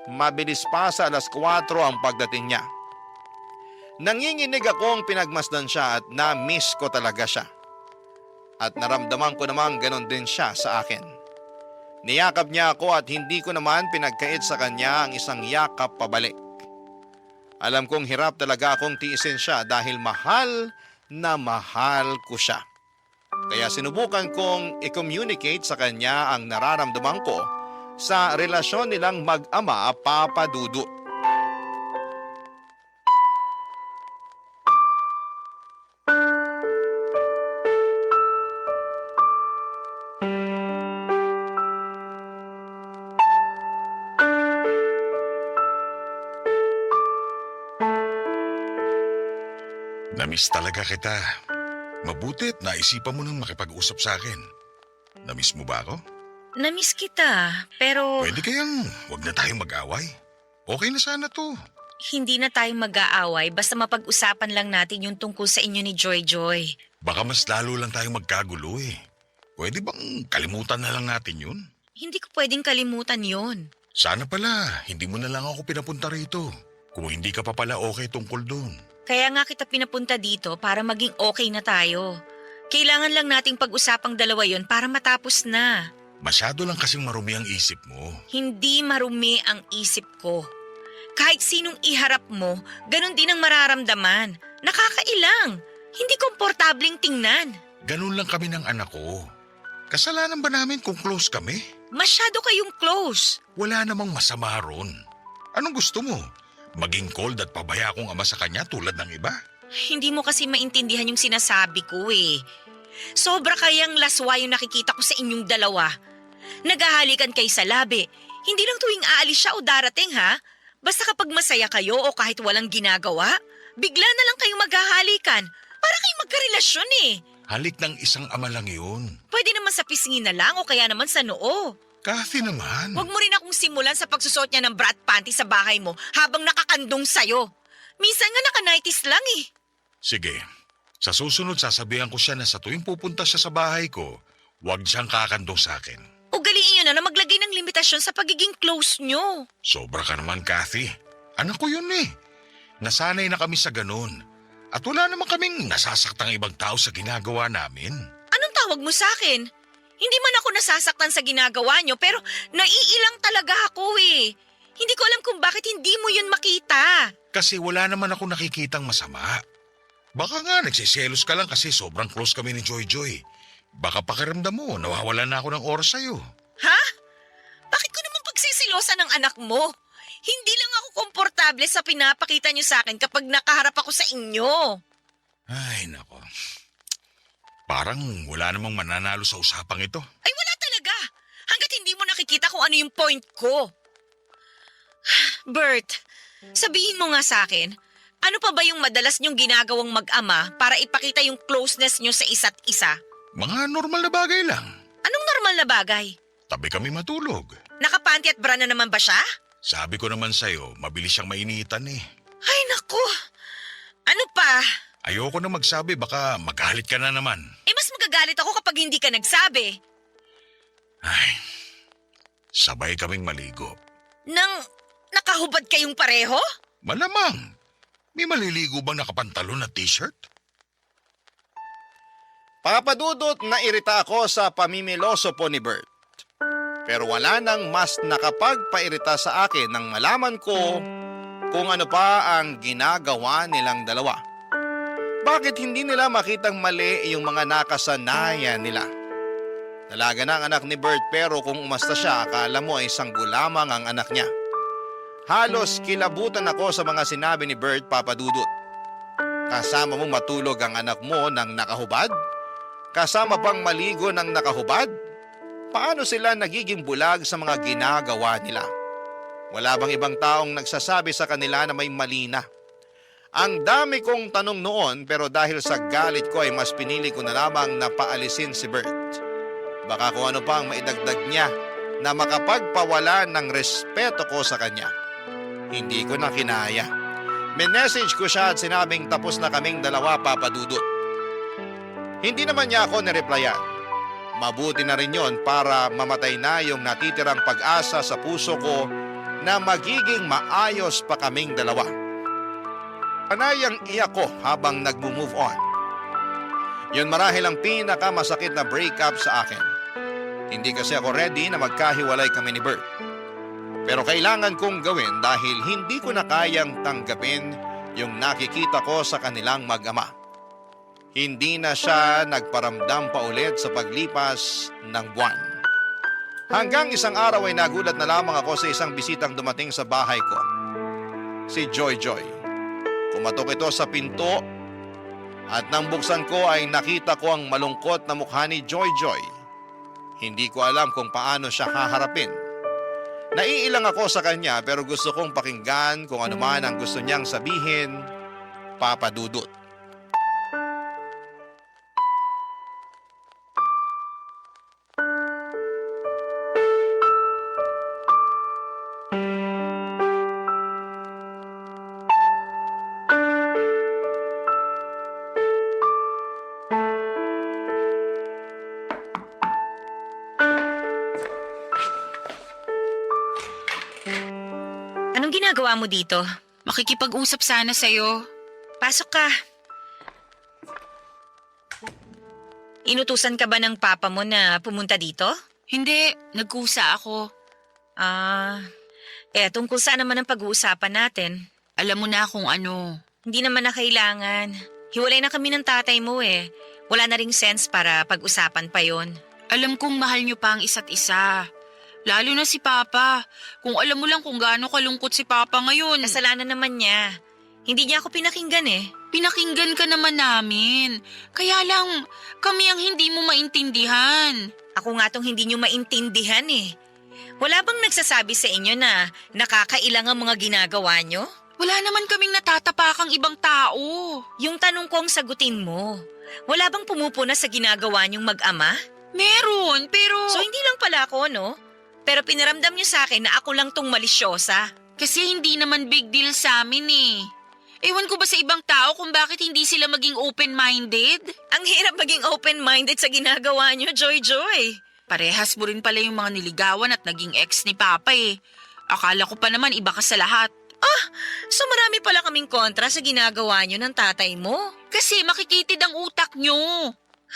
Mabilis pa sa 4:00 ang pagdating niya. Nanginginig akong pinagmasdan siya at na-miss ko talaga siya. At naramdaman ko namang ganon din siya sa akin. Niyakap niya ako at hindi ko naman pinagkait sa kanya ang isang yakap pabalik. Alam kong hirap talaga akong tiisin siya dahil mahal na mahal ko siya. Kaya sinubukan kong i-communicate sa kanya ang nararamdaman ko sa relasyon nilang mag-ama, Papa Dudut. Namiss talaga kita. Mabutit naisipan mo nang makipag-usap sa akin. Namiss mo ba ako? Namiss kita, pero Pwede kayang wag na tayong mag-away. Okay na sana to. hindi na tayo mag-aaway basta mapag-usapan lang natin yung tungkol sa inyo ni Joy Joy. Baka mas lalo lang tayong magkagulo eh. Pwede bang kalimutan na lang natin yun? Hindi ko pwedeng kalimutan yon. Sana pala, hindi mo na lang ako pinapunta rito. Kung hindi ka pa pala okay tungkol doon. Kaya nga kita pinapunta dito para maging okay na tayo. Kailangan lang nating pag-usapang dalawa yon para matapos na. Masyado lang kasing marumi ang isip mo. Hindi marumi ang isip ko. Kahit sinong iharap mo, ganun din ang mararamdaman. Nakakailang. Hindi komportabling tingnan. Ganun lang kami ng anak ko. Kasalanan ba namin kung close kami? Masyado kayong close. Wala namang masama ron. Anong gusto mo? Maging cold at pabaya akong ama sa kanya tulad ng iba? Hindi mo kasi maintindihan yung sinasabi ko eh. Sobra kayang laswa yung nakikita ko sa inyong dalawa. Naghahalikan kayo sa labi. Hindi lang tuwing aalis siya o darating ha. Basta kapag masaya kayo o kahit walang ginagawa, bigla na lang kayong maghahalikan. Para kayong magkarelasyon eh. Halik ng isang ama lang yun. Pwede naman sa pisngi na lang o kaya naman sa noo. Kathy naman. Huwag mo rin akong simulan sa pagsusot niya ng brat panty sa bahay mo habang nakakandong sa'yo. Minsan nga naka-nighties lang eh. Sige. Sa susunod sasabihan ko siya na sa tuwing pupunta siya sa bahay ko, huwag siyang kakandong sa akin. Ugaliin niyo na maglagay ng limitasyon sa pagiging close niyo. Sobra ka naman, Kathy. Anak ko yun eh. Nasanay na kami sa ganun. At wala naman kaming nasasaktang ibang tao sa ginagawa namin. Anong tawag mo sa akin? Hindi man ako nasasaktan sa ginagawa niyo pero naiilang talaga ako eh. Hindi ko alam kung bakit hindi mo yun makita. Kasi wala naman ako nakikitang masama. Baka nga nagsiselos ka lang kasi sobrang close kami ni Joy Joy. Baka pakiramdam mo, nawawalan na ako ng oras sa'yo. Ha? Bakit ko naman pagsisilosan ng anak mo? Hindi lang ako komportable sa pinapakita niyo sa akin kapag nakaharap ako sa inyo. Ay, nako. Parang wala namang mananalo sa usapang ito. Ay wala talaga. Hanggat hindi mo nakikita kung ano yung point ko. Bert, sabihin mo nga sa akin, ano pa ba yung madalas niyong ginagawang mag-ama para ipakita yung closeness niyo sa isa't isa? Mga normal na bagay lang. Anong normal na bagay? Tabi kami matulog. Nakapanty at bra na naman ba siya? Sabi ko naman sa'yo, mabilis siyang mainitan eh. Ay naku! Ano pa? Ayoko na magsabi, baka magalit ka na naman. Eh mas magagalit ako kapag hindi ka nagsabi. Ay, sabay kaming maligo. Nang nakahubad kayong pareho? Malamang. May maliligo bang nakapantalon at t-shirt? Papadudot na irita ako sa pamimiloso po ni Bert. Pero wala nang mas nakapagpairita sa akin nang malaman ko kung ano pa ang ginagawa nilang dalawa. Bakit hindi nila makitang mali yung mga nakasanayan nila? Dalaga na ang anak ni Bert pero kung umasta siya akala mo ay sanggol lamang ang anak niya. Halos kilabutan ako sa mga sinabi ni Bert, Papadudot. Kasama mong matulog ang anak mo ng nakahubad? Kasama pang maligo ng nakahubad? Paano sila nagiging bulag sa mga ginagawa nila? Wala bang ibang taong nagsasabi sa kanila na may mali na? Ang dami kong tanong noon pero dahil sa galit ko ay mas pinili ko na lamang na paalisin si Bert. Baka kung ano pa ang maidagdag niya na makapagpawala ng respeto ko sa kanya. Hindi ko na kinaya. Minessage ko siya at sinabing tapos na kaming dalawa, Papadudot. Hindi naman niya ako nireplyan. Mabuti na rin yon para mamatay na yung natitirang pag-asa sa puso ko na magiging maayos pa kaming dalawa. Panayang iyak ko habang nag-move on. Yun marahil ang pinakamasakit na breakup sa akin. Hindi kasi ako ready na magkahiwalay kami ni Bert. Pero kailangan kong gawin dahil hindi ko na kayang tanggapin yung nakikita ko sa kanilang mag-ama. Hindi na siya nagparamdam pa ulit sa paglipas ng buwan. Hanggang isang araw ay nagulat na lamang ako sa isang bisitang dumating sa bahay ko. Si Joy Joy. Kumatok ito sa pinto at nang buksan ko ay nakita ko ang malungkot na mukha ni Joy Joy. Hindi ko alam kung paano siya haharapin. Naiilang ako sa kanya pero gusto kong pakinggan kung ano man ang gusto niyang sabihin, Papadudot. ginagawa mo dito? Makikipag-usap sana sa'yo. Pasok ka. Inutusan ka ba ng papa mo na pumunta dito? Hindi, nagkusa ako. Tungkol saan naman ang pag-uusapan natin? Alam mo na kung ano. Hindi naman na kailangan. Hiwalay na kami ng tatay mo eh. Wala na ring sense para pag-usapan pa yon. Alam kong mahal niyo pa ang isa't isa. Lalo na si Papa. Kung alam mo lang kung gaano kalungkot si Papa ngayon. Kasalanan naman niya. Hindi niya ako pinakinggan eh. Pinakinggan ka naman namin. Kaya lang, kami ang hindi mo maintindihan. Ako nga tong hindi niyo maintindihan eh. Wala bang nagsasabi sa inyo na nakakailang ang mga ginagawa niyo? Wala naman kaming natatapakang ibang tao. Yung tanong ko ang sagutin mo. Wala bang pumupuna sa ginagawa niyong mag-ama? Meron, pero... So hindi lang pala ako, no? Pero pinaramdam niyo sa akin na ako lang tong malisyosa. Kasi hindi naman big deal sa amin eh. Ewan ko ba sa ibang tao kung bakit hindi sila maging open-minded? Ang hirap maging open-minded sa ginagawa niyo, Joy. Parehas mo rin pala yung mga niligawan at naging ex ni Papa eh. Akala ko pa naman iba ka sa lahat. So marami pala kaming kontra sa ginagawa niyo ng tatay mo. Kasi makikitid ang utak nyo.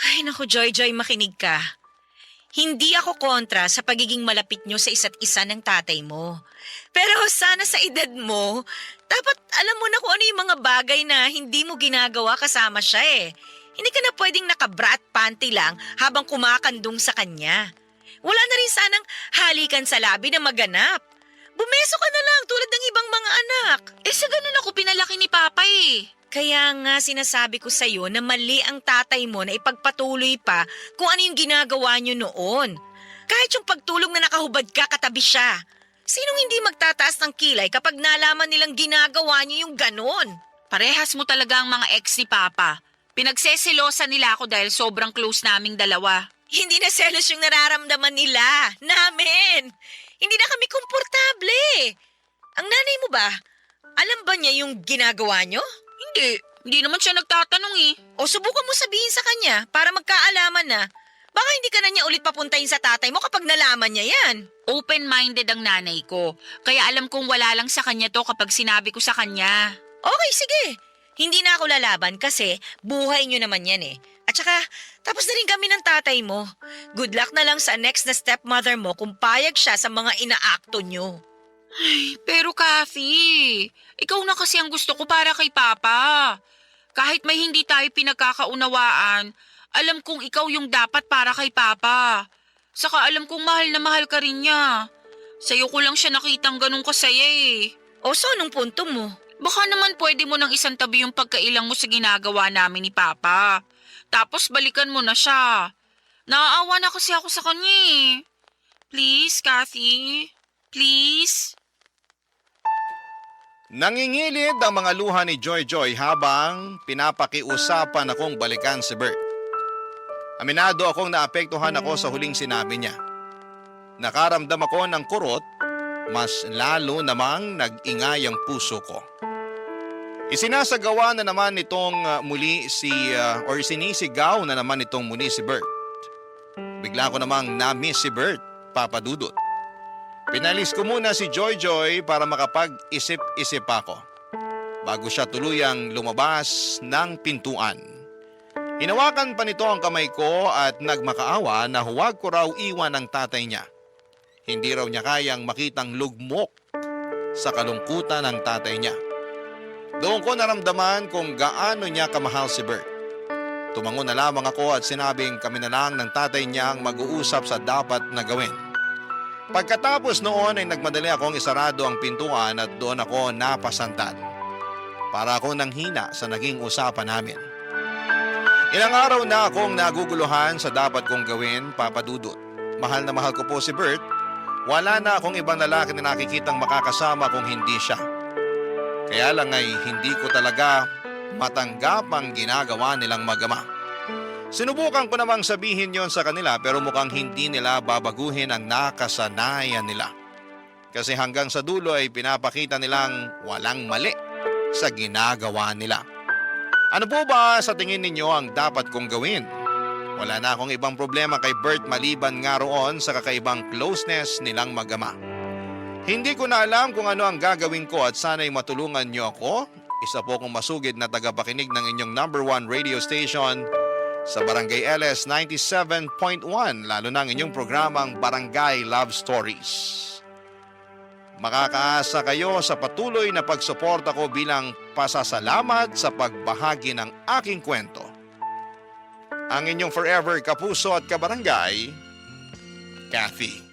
Ay naku, Joy, makinig ka. Hindi ako kontra sa pagiging malapit niyo sa isa't isa ng tatay mo. Pero sana sa edad mo, dapat alam mo na kung ano yung mga bagay na hindi mo ginagawa kasama siya eh. Hindi ka na pwedeng naka-bra at panty lang habang kumakandong sa kanya. Wala na rin sanang halikan sa labi na maganap. Bumeso ka na lang tulad ng ibang mga anak. Sa ganun ako pinalaki ni Papa eh. Kaya nga sinasabi ko sa'yo na mali ang tatay mo na ipagpatuloy pa kung ano yung ginagawa niyo noon. Kahit yung pagtulog na nakahubad ka, katabi siya. Sinong hindi magtataas ng kilay kapag nalaman nilang ginagawa niyo yung ganon? Parehas mo talaga ang mga ex ni Papa. Pinagseselosan nila ako dahil sobrang close naming dalawa. Hindi na selos yung nararamdaman nila. Namin. Hindi na kami komportable. Ang nanay mo ba, alam ba niya yung ginagawa niyo? Hindi naman siya nagtatanong eh. O subukan mo sabihin sa kanya para magkaalaman na. Baka hindi ka na niya ulit papuntahin sa tatay mo kapag nalaman niya yan. Open-minded ang nanay ko. Kaya alam kong wala lang sa kanya to kapag sinabi ko sa kanya. Okay, sige. Hindi na ako lalaban kasi buhay niyo naman yan eh. At saka, tapos na rin kami ng tatay mo. Good luck na lang sa next na stepmother mo kung payag siya sa mga inaakto niyo. Pero Kathy, ikaw na kasi ang gusto ko para kay Papa. Kahit may hindi tayo pinagkakaunawaan, alam kong ikaw yung dapat para kay Papa. Saka alam kong mahal na mahal ka rin niya. Sa'yo ko lang siya nakitang ganun kasaya eh. O so, anong punto mo? Baka naman pwede mo nang isang tabi yung pagkailang mo sa ginagawa namin ni Papa. Tapos balikan mo na siya. Naaawa na kasi ako sa kanya eh. Please, Kathy. Please. Nangingilid ang mga luha ni Joy habang pinapakiusapan akong balikan si Bert. Aminado akong naapektuhan ako sa huling sinabi niya. Nakaramdam ako ng kurot, mas lalo namang nag-ingay ang puso ko. Isinasagawa na naman nitong sinisigaw na naman nitong muli si Bert. Bigla ko namang na-miss si Bert, Papa Dudut. Pinalis ko muna si Joy para makapag-isip-isip ako bago siya tuluyang lumabas ng pintuan. Hinawakan pa nito ang kamay ko at nagmakaawa na huwag ko raw iwan ang tatay niya. Hindi raw niya kayang makitang lugmok sa kalungkutan ng tatay niya. Doon ko naramdaman kung gaano niya kamahal si Bert. Tumango na lamang ako at sinabing kami na lang ng tatay niya ang mag-uusap sa dapat na gawin. Pagkatapos noon ay nagmadali akong isarado ang pintuan at doon ako napasantad. Para ako nanghina sa naging usapan namin. Ilang araw na akong naguguluhan sa dapat kong gawin, Papa Dudut. Mahal na mahal ko po si Bert. Wala na akong ibang lalaki na nakikitang makakasama kung hindi siya. Kaya lang ay hindi ko talaga matanggap ang ginagawa nilang mag-ama. Sinubukan ko namang sabihin yon sa kanila pero mukhang hindi nila babaguhin ang nakasanayan nila. Kasi hanggang sa dulo ay pinapakita nilang walang mali sa ginagawa nila. Ano po ba sa tingin ninyo ang dapat kong gawin? Wala na akong ibang problema kay Bert maliban nga roon sa kakaibang closeness nilang mag-ama. Hindi ko na alam kung ano ang gagawin ko at sana'y matulungan niyo ako. Isa po akong masugid na tagapakinig ng inyong #1 radio station sa Barangay LS 97.1, lalo na ang inyong programang Barangay Love Stories. Makakaasa kayo sa patuloy na pagsuporta ko bilang pasasalamat sa pagbahagi ng aking kwento. Ang inyong forever kapuso at kabarangay, Kathy.